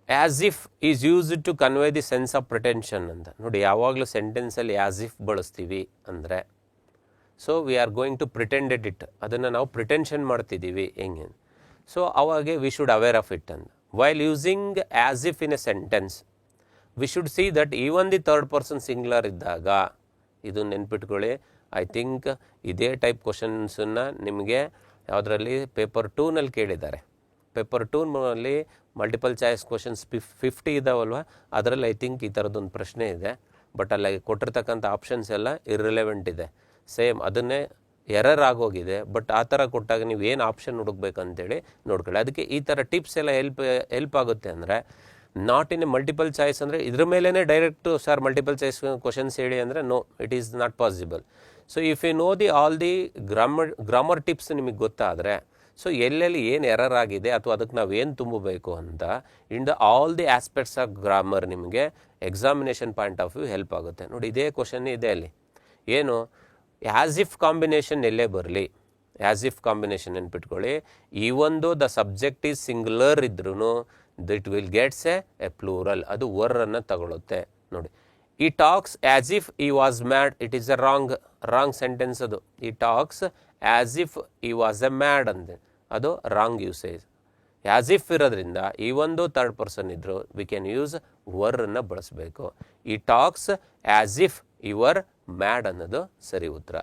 As if is used to convey the sense of pretension ಅಂತ. ನೋಡಿ, ಯಾವಾಗಲೂ ಸೆಂಟೆನ್ಸಲ್ಲಿ ಆ್ಯಸ್ ಇಫ್ ಬಳಸ್ತೀವಿ ಅಂದರೆ so we are going to pretended it, ಅದನ್ನು ನಾವು ಪ್ರಿಟೆನ್ಷನ್ ಮಾಡ್ತಿದ್ದೀವಿ ಹೆಂಗೆ. ಸೊ ಅವಾಗೆ we should aware of it ಅಂತ. While using as if in a sentence we should see that even the third person singular ಇದ್ದಾಗ, ಇದು ನೆನ್ಪಿಟ್ಕೊಳ್ಳಿ. ಐ ಥಿಂಕ್ ಇದೇ ಟೈಪ್ ಕ್ವಶನ್ಸನ್ನು ನಿಮಗೆ ಯಾವುದರಲ್ಲಿ ಪೇಪರ್ 2ನಲ್ಲಿ ಕೇಳಿದ್ದಾರೆ. ಪೇಪರ್ 2ನಲ್ಲಿ ಮಲ್ಟಿಪಲ್ ಚಾಯ್ಸ್ ಕ್ವಶನ್ಸ್ 50 ಇದ್ದಾವಲ್ವ, ಅದರಲ್ಲಿ ಐ ಥಿಂಕ್ ಈ ಥರದ್ದೊಂದು ಪ್ರಶ್ನೆ ಇದೆ. ಬಟ್ ಅಲ್ಲಿ ಕೊಟ್ಟಿರ್ತಕ್ಕಂಥ ಆಪ್ಷನ್ಸ್ ಎಲ್ಲ ಇರ್ರಿಲೆವೆಂಟ್ ಇದೆ, ಸೇಮ್ ಅದನ್ನೇ ಎರರ್ ಆಗೋಗಿದೆ. ಬಟ್ ಆ ಥರ ಕೊಟ್ಟಾಗ ನೀವು ಏನು ಆಪ್ಷನ್ ಹುಡುಕ್ಬೇಕಂತೇಳಿ ನೋಡ್ಕೊಳ್ಳಿ. ಅದಕ್ಕೆ ಈ ಥರ ಟಿಪ್ಸ್ ಎಲ್ಲ ಹೆಲ್ಪ್ ಆಗುತ್ತೆ. ಅಂದರೆ not in a multiple choice ಅಂದರೆ ಇದ್ರ ಮೇಲೇ direct sir multiple choice questions ಹೇಳಿ ಅಂದರೆ no, it is not possible. So if you know the all the grammar tips ನಿಮಗೆ ಗೊತ್ತಾದರೆ, ಸೊ ಎಲ್ಲೆಲ್ಲಿ ಏನು ಎರರ್ ಆಗಿದೆ ಅಥವಾ ಅದಕ್ಕೆ ನಾವು ಏನು ತುಂಬಬೇಕು ಅಂತ in the all the aspects of grammar ನಿಮಗೆ examination point of view help ಆಗುತ್ತೆ. ನೋಡಿ, ಇದೇ ಕ್ವಶನ್ ಇದೆ ಅಲ್ಲಿ. ಏನು, ಆ್ಯಸ್ ಇಫ್ ಕಾಂಬಿನೇಷನ್ ಎಲ್ಲೇ ಬರಲಿ, ಆ್ಯಸ್ ಇಫ್ ಕಾಂಬಿನೇಷನ್ ನೆನ್ಪಿಟ್ಕೊಳ್ಳಿ. ಈ ಒಂದು ದ ಸಬ್ಜೆಕ್ಟ್ ಈಸ್ ಸಿಂಗ್ಯುಲರ್ ಇದ್ರೂ it will gets a plural, ಅದು ವರ್ರನ್ನು ತಗೊಳುತ್ತೆ. ನೋಡಿ, he talks as if he was mad, it is a wrong sentence. ಅದು he talks as if he was a mad ಅಂದೆ, ಅದು ರಾಂಗ್ ಯೂಸೇಜ್. ಆ್ಯಸ್ ಇಫ್ ಇರೋದ್ರಿಂದ ಈ ಒಂದು ಥರ್ಡ್ ಪರ್ಸನ್ ಇದ್ದರು ವಿ ಕ್ಯಾನ್ ಯೂಸ್ ವರ್ರನ್ನು ಬಳಸಬೇಕು. He talks as if you were mad ಅನ್ನೋದು ಸರಿ ಉತ್ತರ.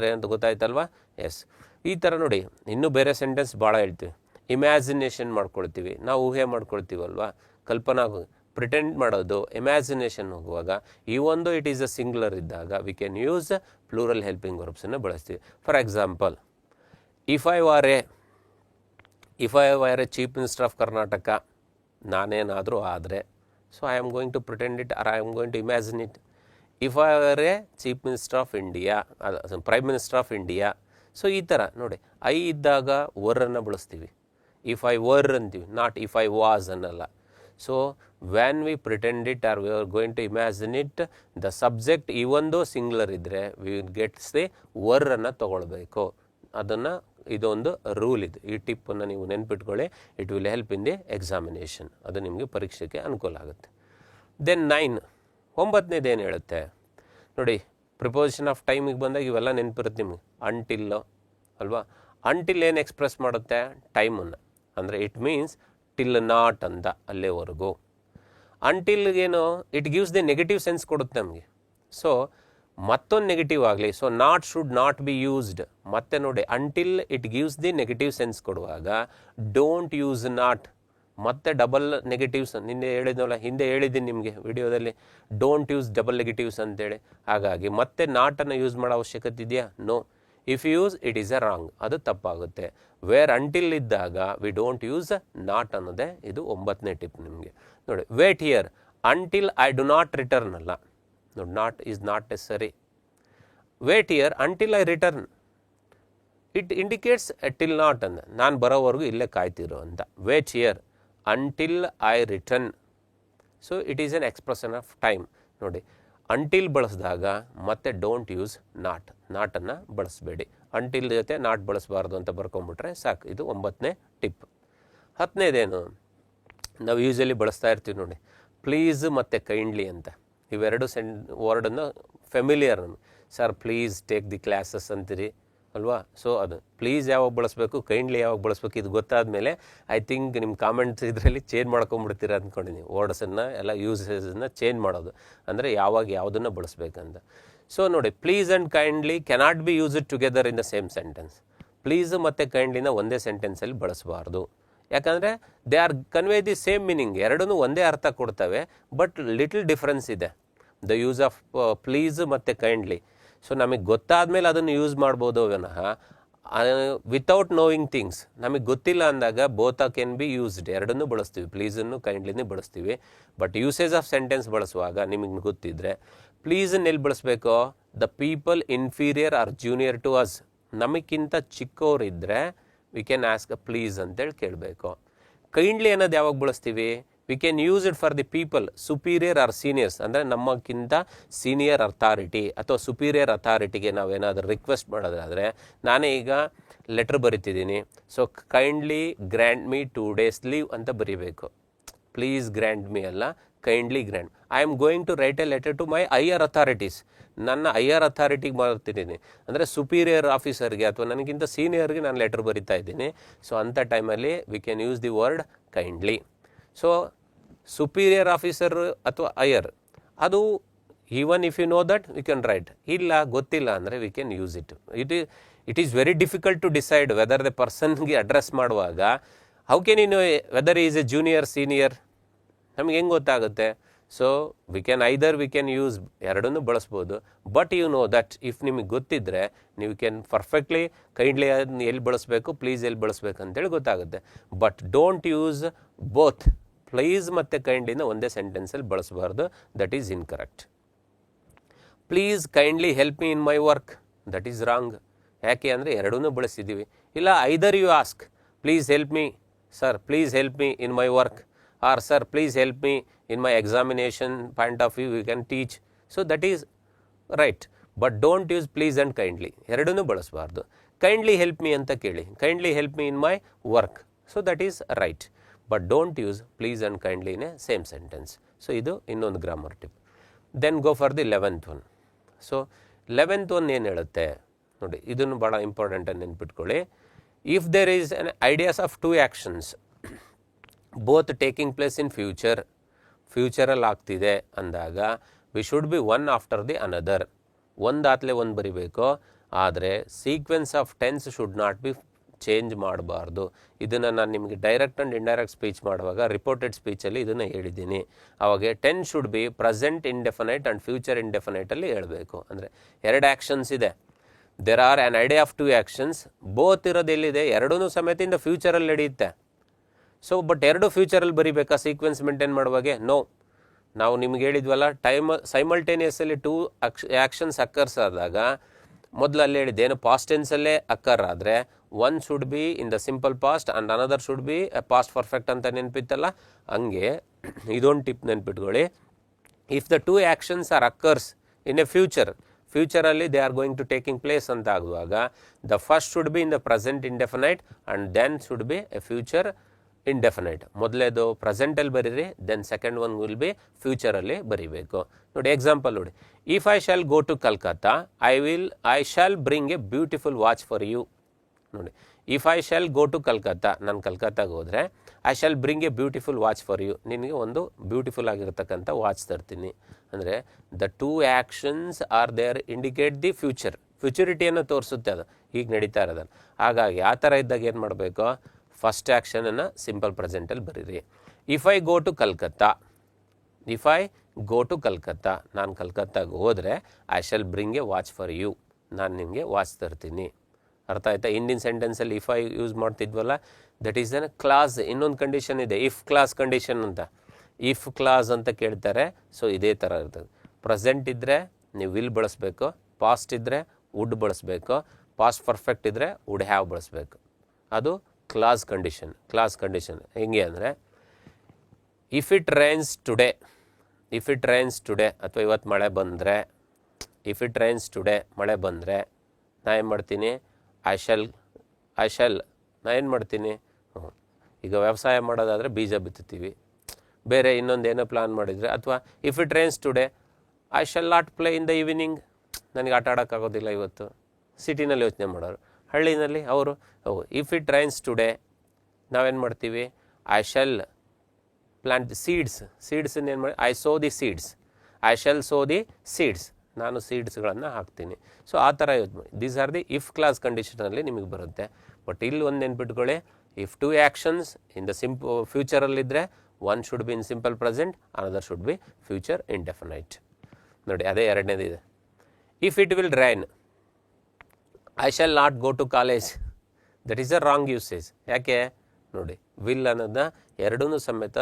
ಏನಂತ ಗೊತ್ತಾಯ್ತಲ್ವಾ? ಎಸ್. ಈ ಥರ ನೋಡಿ, ಇನ್ನೂ ಬೇರೆ ಸೆಂಟೆನ್ಸ್ ಭಾಳ ಹೇಳ್ತೀವಿ. ಇಮ್ಯಾಜಿನೇಷನ್ ಮಾಡ್ಕೊಳ್ತೀವಿ, ನಾವು ಊಹೆ ಮಾಡ್ಕೊಳ್ತೀವಲ್ವ, ಕಲ್ಪನಾ ಪ್ರಿಟೆಂಡ್ ಮಾಡೋದು, ಇಮ್ಯಾಜಿನೇಷನ್ ಹೋಗುವಾಗ ಈ ಒಂದು ಇಟ್ ಈಸ್ ಅ ಸಿಂಗ್ಯುಲರ್ ಇದ್ದಾಗ we can use plural helping ವರ್ಬ್ಸನ್ನು ಬಳಸ್ತೀವಿ. For example, if I were a chief minister of Karnataka, ನಾನೇನಾದರೂ ಆದರೆ, so I am going to pretend it or I am going to imagine it. If I were a chief minister of India, prime minister of India. So ಈ ಥರ ನೋಡಿ, I ಇದ್ದಾಗ ವರ್ರನ್ನು ಬಳಸ್ತೀವಿ. If I were ಅಂತೀವಿ, not if I was ಅನ್ನಲ್ಲ. So when we pretend it or we are going to imagine it, the subject ಈ ಒಂದು ಸಿಂಗ್ಯುಲರ್ ಇದ್ದರೆ ವಿ ಗೆಟ್ಸ್ ದಿ ವರ್ರನ್ನು ತೊಗೊಳ್ಬೇಕು. ಅದನ್ನು ಇದೊಂದು ರೂಲ್ ಇದೆ. ಈ ಟಿಪ್ಪನ್ನು ನೀವು ನೆನ್ಪಿಟ್ಕೊಳ್ಳಿ. It will help in the examination. ಅದು ನಿಮಗೆ ಪರೀಕ್ಷೆಗೆ ಅನುಕೂಲ ಆಗುತ್ತೆ. ದೆನ್ 9, 9ನೇದು ಏನು ಹೇಳುತ್ತೆ ನೋಡಿ. ಪ್ರಿಪೋಸಿಷನ್ ಆಫ್ ಟೈಮಿಗೆ ಬಂದಾಗ ಇವೆಲ್ಲ ನೆನಪಿರುತ್ತೆ ನಿಮಗೆ. ಅಂಟಿಲ್ ಅಲ್ವಾ, ಅಂಟಿಲ್ ಏನು ಎಕ್ಸ್ಪ್ರೆಸ್ ಮಾಡುತ್ತೆ? ಟೈಮನ್ನು. ಅಂದರೆ ಇಟ್ ಮೀನ್ಸ್ ಟಿಲ್ ನಾಟ್ ಅಂತ, ಅಲ್ಲೇವರೆಗೂ. ಅಂಟಿಲ್ಗೇನು it gives the negative sense ಕೊಡುತ್ತೆ ನಮಗೆ. ಸೊ ಮತ್ತೊಂದು ನೆಗೆಟಿವ್ ಆಗಲಿ, so not should not be used. ಮತ್ತೆ ನೋಡಿ, until it gives the negative sense ಕೊಡುವಾಗ ಡೋಂಟ್ ಯೂಸ್ ನಾಟ್. ಮತ್ತೆ ಡಬಲ್ ನೆಗೆಟಿವ್ಸ್ ಹಿಂದೆ ಹೇಳಿದ್ದೀನಿ ನಿಮಗೆ ವಿಡಿಯೋದಲ್ಲಿ, ಡೋಂಟ್ ಯೂಸ್ ಡಬಲ್ ನೆಗೆಟಿವ್ಸ್ ಅಂತೇಳಿ. ಹಾಗಾಗಿ ಮತ್ತೆ ನಾಟನ್ನು ಯೂಸ್ ಮಾಡೋ ಅವಶ್ಯಕತೆ ಇದೆಯಾ? No. If use it is a wrong, ಅದು ತಪ್ಪಾಗುತ್ತೆ. ವೇರ್ ಅಂಟಿಲ್ ಇದ್ದಾಗ ವಿ ಡೋಂಟ್ ಯೂಸ್ ನಾಟ್ ಅನ್ನೋದೇ ಇದು 9ನೇ ಟಿಪ್ ನಿಮಗೆ. ನೋಡಿ, wait here until I do not return ಅಲ್ಲ, ನೋಡಿ not is not necessary. Wait here until I return, it indicates till not ಅಂದ, ನಾನು ಬರೋವರೆಗೂ ಇಲ್ಲೇ ಕಾಯ್ತಿರೋ ಅಂತ. Wait here until I return, so it is an expression of time. ನೋಡಿ, until ಬಳಸಿದಾಗ ಮತ್ತೆ ಡೋಂಟ್ ಯೂಸ್ ನಾಟನ್ನು ಬಳಸಬೇಡಿ. ಅಂಟಿಲ್ ಜೊತೆ ನಾಟ್ ಬಳಸಬಾರ್ದು ಅಂತ ಬರ್ಕೊಂಬಿಟ್ರೆ ಸಾಕು. ಇದು 9ನೇ ಟಿಪ್. 10ನೇದೇನು, ನಾವು ಯೂಶಲಿ ಬಳಸ್ತಾ ಇರ್ತೀವಿ ನೋಡಿ, ಪ್ಲೀಸ್ ಮತ್ತು ಕೈಂಡ್ಲಿ ಅಂತ. ಇವೆರಡು ವರ್ಡನ್ನು familiar. Sir please take the classes ಅಂತೀರಿ ಅಲ್ವಾ? ಸೊ ಅದು ಪ್ಲೀಸ್ ಯಾವಾಗ ಬಳಸಬೇಕು, ಕೈಂಡ್ಲಿ ಯಾವಾಗ ಬಳಸಬೇಕು, ಇದು ಗೊತ್ತಾದ ಮೇಲೆ ಐ ಥಿಂಕ್ ನಿಮ್ಮ ಕಾಮೆಂಟ್ಸ್ ಇದರಲ್ಲಿ ಚೇಂಜ್ ಮಾಡ್ಕೊಂಬಿಡ್ತೀರ ಅಂದ್ಕೊಂಡಿದ್ದೀನಿ. ವರ್ಡ್ಸನ್ನು ಎಲ್ಲ ಯೂಸೇಜನ್ನು ಚೇಂಜ್ ಮಾಡೋದು, ಅಂದರೆ ಯಾವಾಗ ಯಾವುದನ್ನು ಬಳಸಬೇಕಂತ. ಸೊ ನೋಡಿ, please and kindly cannot be used together in the same sentence. Please ಮತ್ತು ಕೈಂಡ್ಲಿನ ಒಂದೇ ಸೆಂಟೆನ್ಸಲ್ಲಿ ಬಳಸಬಾರ್ದು. ಯಾಕಂದರೆ they are convey the same meaning, ಎರಡೂ ಒಂದೇ ಅರ್ಥ ಕೊಡ್ತವೆ, ಬಟ್ ಲಿಟಲ್ ಡಿಫ್ರೆನ್ಸ್ ಇದೆ ದ ಯೂಸ್ ಆಫ್ ಪ್ಲೀಸ್ ಮತ್ತು ಕೈಂಡ್ಲಿ. ಸೊ ನಮಗೆ ಗೊತ್ತಾದ ಮೇಲೆ ಅದನ್ನು ಯೂಸ್ ಮಾಡ್ಬೋದು ವಿನಃ ವಿತೌಟ್ ನೋಯಿಂಗ್ ಥಿಂಗ್ಸ್ ನಮಗೆ ಗೊತ್ತಿಲ್ಲ ಅಂದಾಗ ಬೋತ್ ಕ್ಯಾನ್ ಬಿ ಯೂಸ್ಡ್, ಎರಡನ್ನೂ ಬಳಸ್ತೀವಿ, ಪ್ಲೀಸನ್ನು ಕೈಂಡ್ಲಿನೇ ಬಳಸ್ತೀವಿ. ಬಟ್ ಯೂಸೇಜ್ ಆಫ್ ಸೆಂಟೆನ್ಸ್ ಬಳಸುವಾಗ ನಿಮಗೆ ಗೊತ್ತಿದ್ದರೆ ಪ್ಲೀಸನ್ನು ಎಲ್ಲಿ ಬಳಸಬೇಕು, the people inferior or junior to us, ನಮಗಿಂತ ಚಿಕ್ಕವರಿದ್ದರೆ ವಿ ಕ್ಯಾನ್ ಆಸ್ಕ್ ಪ್ಲೀಸ್ ಅಂತೇಳಿ ಕೇಳಬೇಕು. ಕೈಂಡ್ಲಿ ಅನ್ನೋದು ಯಾವಾಗ ಬಳಸ್ತೀವಿ, we can use it for the people superior or seniors, ಅಂದರೆ ನಮ್ಮಕ್ಕಿಂತ ಸೀನಿಯರ್ ಅಥಾರಿಟಿ ಅಥವಾ ಸುಪೀರಿಯರ್ ಅಥಾರಿಟಿಗೆ ನಾವೇನಾದರೂ ರಿಕ್ವೆಸ್ಟ್ ಮಾಡೋದಾದರೆ, ನಾನೇ ಈಗ ಲೆಟ್ರ್ ಬರಿತಿದ್ದೀನಿ, so kindly grant me 2 days leave ಅಂತ ಬರೀಬೇಕು. ಪ್ಲೀಸ್ ಗ್ರ್ಯಾಂಡ್ ಮೀ ಅಲ್ಲ, kindly grant. I am going to write a letter to my higher authorities, ನನ್ನ ಹೈಯರ್ ಅಥಾರಿಟಿಗೆ ಬರ್ತಿದ್ದೀನಿ, ಅಂದರೆ ಸುಪೀರಿಯರ್ ಆಫೀಸರ್ಗೆ ಅಥವಾ ನನಗಿಂತ ಸೀನಿಯರ್ಗೆ ನಾನು ಲೆಟ್ರ್ ಬರಿತಾ ಇದ್ದೀನಿ. ಸೊ ಅಂಥ ಟೈಮಲ್ಲಿ we can use the word kindly. So superior officer ಅಥವಾ ಹೈಯರ್, ಅದು even if you know that we can write. ಇಲ್ಲ ಗೊತ್ತಿಲ್ಲ ಅಂದರೆ we can use it. It is very difficult to decide whether the ಪರ್ಸನ್ಗೆ address ಮಾಡುವಾಗ how can you know whether is a junior senior, ನಮ್ಗೆ ಹೆಂಗೆ ಗೊತ್ತಾಗುತ್ತೆ? So we can use, ಎರಡನ್ನೂ ಬಳಸ್ಬೋದು. But you know that if ನಿಮಗೆ ಗೊತ್ತಿದ್ದರೆ ನೀವು ಕ್ಯಾನ್ ಪರ್ಫೆಕ್ಟ್ಲಿ ಕೈಂಡ್ಲಿ ಎಲ್ಲಿ ಬಳಸಬೇಕು, ಪ್ಲೀಸ್ ಎಲ್ಲಿ ಬಳಸಬೇಕು ಅಂತೇಳಿ ಗೊತ್ತಾಗುತ್ತೆ. But don't use both, please ಮತ್ತು ಕೈಂಡ್ಲಿನ ಒಂದೇ ಸೆಂಟೆನ್ಸಲ್ಲಿ ಬಳಸಬಾರ್ದು, that is incorrect. Please kindly help me in my work, that is wrong. ಯಾಕೆ ಅಂದರೆ ಎರಡನ್ನೂ ಬಳಸಿದ್ದೀವಿ. ಇಲ್ಲ either you ask please help me sir, please help me in my work, or sir please help me in my examination point of view you can teach, so that is right. But don't use please and kindly, ಎರಡನ್ನೂ ಬಳಸಬಾರ್ದು. Kindly help me ಅಂತ ಕೇಳಿ, kindly help me in my work, so that is right. But don't use please and kindly in a same sentence. So ಇದು ಇನ್ನೊಂದು grammar tip. Then go for the 11th one. So 11th one ಏನು ಹೇಳುತ್ತೆ ನೋಡಿ, ಇದನ್ನು ಭಾಳ important ಅಂತ ನೆನ್ಪಿಟ್ಕೊಳ್ಳಿ. If there is an ideas of 2 actions both taking place in ಫ್ಯೂಚರಲ್ಲಿ ಆಗ್ತಿದೆ ಅಂದಾಗ we should be one after the another, ಒಂದಾತ್ಲೆ ಒಂದು ಬರಿಬೇಕು. ಆದರೆ sequence of tense should not be change ಮಾಡಬಾರ್ದು. ಇದನ್ನು ನಾನು ನಿಮಗೆ ಡೈರೆಕ್ಟ್ ಆ್ಯಂಡ್ ಇಂಡೈರೆಕ್ಟ್ ಸ್ಪೀಚ್ ಮಾಡುವಾಗ ರಿಪೋರ್ಟೆಡ್ ಸ್ಪೀಚಲ್ಲಿ ಇದನ್ನು ಹೇಳಿದ್ದೀನಿ. ಆವಾಗ tense should be present indefinite and future ಇಂಡೆಫಿನೈಟಲ್ಲಿ ಹೇಳಬೇಕು. ಅಂದರೆ 2 ಆ್ಯಕ್ಷನ್ಸ್ ಇದೆ, there are an idea of 2 actions, both ಇರೋದು ಎಲ್ಲಿದೆ, ಎರಡೂ ಸಮೇತಿಂದ ಫ್ಯೂಚರಲ್ಲಿ ನಡೆಯುತ್ತೆ. ಸೊ ಬಟ್ ಎರಡು ಫ್ಯೂಚರಲ್ಲಿ ಬರೀಬೇಕಾ ಸೀಕ್ವೆನ್ಸ್ ಮೇಂಟೈನ್ ಮಾಡುವಾಗೆ? ನೋ. ನಾವು ನಿಮ್ಗೆ ಹೇಳಿದ್ವಲ್ಲ, ಸೈಮಲ್ಟೇನಿಯಸಲ್ಲಿ 2 ಆ್ಯಕ್ಷನ್ಸ್ ಅಕ್ಕರ್ಸ್ ಆದಾಗ ಮೊದಲು ಅಲ್ಲಿ ಹೇಳಿದ್ದೆ ಏನು, ಪಾಸ್ಟ್ ಟೆನ್ಸಲ್ಲೇ ಅಕ್ಕರ್ ಆದರೆ one should be in the simple past and another should be past perfect ಅಂತ ನೆನಪಿತ್ತಲ್ಲ, ಹಂಗೆ ಇದೊಂದು ಟಿಪ್ ನೆನ್ಪಿಟ್ಕೊಳ್ಳಿ. If the 2 actions are occurs in a ಫ್ಯೂಚರಲ್ಲಿ they are going to taking place ಅಂತ ಆಗುವಾಗ the first should be in the present indefinite and then should be a future indefinite. ಮೊದಲೇದು ಪ್ರೆಸೆಂಟಲ್ಲಿ ಬರೀರಿ, then second one will be ಫ್ಯೂಚರಲ್ಲಿ ಬರೀಬೇಕು. ನೋಡಿ example ನೋಡಿ, if I shall go to Calcutta I shall bring a beautiful watch for you. ನೋಡಿ, if I shall go to Calcutta, ನಾನು ಕಲ್ಕತ್ತಾಗೆ ಹೋದರೆ I shall bring a beautiful watch for you, ನಿನಗೆ ಒಂದು ಬ್ಯೂಟಿಫುಲ್ ಆಗಿರತಕ್ಕಂಥ ವಾಚ್ ತರ್ತೀನಿ. ಅಂದರೆ the 2 actions are there indicate the ಫ್ಯೂಚರಿಟಿಯನ್ನು ತೋರಿಸುತ್ತೆ, ಅದು ಈಗ ನಡೀತಾ ಇರೋದನ್ನು. ಹಾಗಾಗಿ ಆ ಥರ ಇದ್ದಾಗ ಏನು ಮಾಡಬೇಕು, ಫಸ್ಟ್ ಆ್ಯಕ್ಷನನ್ನು ಸಿಂಪಲ್ ಪ್ರೆಸೆಂಟಲ್ಲಿ ಬರೀರಿ. If I go to Calcutta, if I go to Calcutta, ನಾನು ಕಲ್ಕತ್ತಾಗೆ ಹೋದರೆ I shall bring a watch for you, ನಾನು ನಿಮಗೆ ವಾಚ್ ತರ್ತೀನಿ. ಅರ್ಥ ಆಯ್ತಾ? ಇಂದಿನ ಸೆಂಟೆನ್ಸಲ್ಲಿ ಇಫ್ ಐ ಯೂಸ್ ಮಾಡ್ತಿದ್ವಲ್ಲ, ದಟ್ ಈಸ್ ಎನ್ ಕ್ಲಾಸ್. ಇನ್ನೊಂದು ಕಂಡೀಷನ್ ಇದೆ, ಇಫ್ ಕ್ಲಾಸ್ ಕಂಡೀಷನ್ ಅಂತ. ಇಫ್ ಕ್ಲಾಸ್ ಅಂತ ಕೇಳ್ತಾರೆ. ಸೊ ಇದೇ ಥರ ಇರ್ತದೆ. ಪ್ರೆಸೆಂಟ್ ಇದ್ದರೆ ನೀವು ವಿಲ್ ಬಳಸಬೇಕು, ಪಾಸ್ಟ್ ಇದ್ದರೆ ವುಡ್ ಬಳಸಬೇಕು, ಪಾಸ್ಟ್ ಪರ್ಫೆಕ್ಟ್ ಇದ್ದರೆ ವುಡ್ ಹ್ಯಾವ್ ಬಳಸಬೇಕು. ಅದು ಕ್ಲಾಸ್ ಕಂಡೀಷನ್. ಕ್ಲಾಸ್ ಕಂಡೀಷನ್ ಹೆಂಗೆ ಅಂದರೆ, if it Reigns today, if it Reigns today, ಅಥವಾ ಇವತ್ತು ಮಳೆ ಬಂದರೆ, ಇಫ್ ಇಟ್ ರೈನ್ಸ್ ಟುಡೇ, ಮಳೆ ಬಂದರೆ ನಾ ಏನು ಮಾಡ್ತೀನಿ, ಐ ಶಲ್ ನಾ ಏನು ಮಾಡ್ತೀನಿ, ಈಗ ವ್ಯವಸಾಯ ಮಾಡೋದಾದರೆ ಬೀಜ ಬಿತ್ತುತ್ತೀವಿ. ಬೇರೆ ಇನ್ನೊಂದು ಏನೋ ಪ್ಲಾನ್ ಮಾಡಿದರೆ, ಅಥವಾ if it Reigns today I shall not play in the evening, ನನಗೆ ಆಟ ಆಡೋಕ್ಕಾಗೋದಿಲ್ಲ ಇವತ್ತು. ಸಿಟಿನಲ್ಲಿ ಯೋಚನೆ ಮಾಡೋರು. ಹಳ್ಳಿನಲ್ಲಿ ಅವರು ಇಫ್ ಇಟ್ ರೈನ್ಸ್ ಟುಡೇ ನಾವೇನು ಮಾಡ್ತೀವಿ, ಐ ಶಲ್ ಪ್ಲಾಂಟ್ ಸೀಡ್ಸ್. ಸೀಡ್ಸನ್ನು ಏನು ಮಾಡಿ, I sow the seeds, I shall sow the seeds, ನಾನು ಸೀಡ್ಸ್ಗಳನ್ನು ಹಾಕ್ತೀನಿ. ಸೊ ಆ ಥರ ಯೂಸ್ ಮಾಡಿ. These are the if clause ಕಂಡೀಷನಲ್ಲಿ ನಿಮಗೆ ಬರುತ್ತೆ. ಬಟ್ ಇಲ್ಲಿ ಒಂದು ನೆನ್ಪಿಟ್ಕೊಳ್ಳಿ, if two actions in the ಫ್ಯೂಚರಲ್ಲಿದ್ದರೆ one should be in simple present, another should be future indefinite. ನೋಡಿ, ಅದೇ ಎರಡನೇದಿದೆ. If it will rain I shall not go to college, that is a wrong usage. ಯಾಕೆ ನೋಡಿ, will ಅನ್ನೋದನ್ನ ಎರಡೂ ಸಮೇತ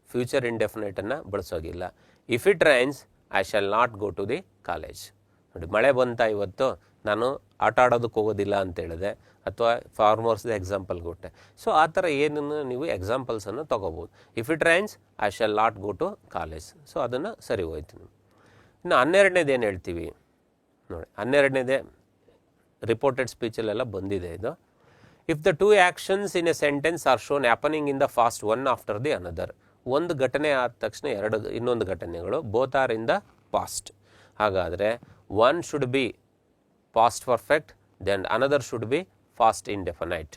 future ಇಂಡೆಫಿನೈಟನ್ನು ಬಳಸೋಗಿಲ್ಲ. If it rains I shall not go to the college. ನೋಡಿ, ಮಳೆ ಬಂತ ಇವತ್ತು, ನಾನು ಆಟ ಆಡೋದಕ್ಕೆ ಹೋಗೋದಿಲ್ಲ ಅಂತ ಹೇಳಿದೆ, ಅಥವಾ ಫಾರ್ಮರ್ಸ್ದು ಎಕ್ಸಾಂಪಲ್ ಕೊಟ್ಟೆ. ಸೊ ಆ ಥರ ಏನನ್ನು ನೀವು ಎಕ್ಸಾಂಪಲ್ಸನ್ನು ತೊಗೋಬೋದು. If it rains I shall not go to college. So ಅದನ್ನು ಸರಿ ಹೋಯ್ತು. ಇನ್ನು 12ನೇದು ಏನು ಹೇಳ್ತೀವಿ ನೋಡಿ, 12ನೇದೇ ರಿಪೋರ್ಟೆಡ್ ಸ್ಪೀಚಲ್ಲೆಲ್ಲ ಬಂದಿದೆ ಇದು. If the two actions in a sentence are shown happening in the past one after the another. ಒಂದು ಘಟನೆ ಆದ ತಕ್ಷಣ ಇನ್ನೊಂದು ಘಟನೆಗಳು both are in the past. ಹಾಗಾದರೆ one should be past perfect, then another should be past indefinite.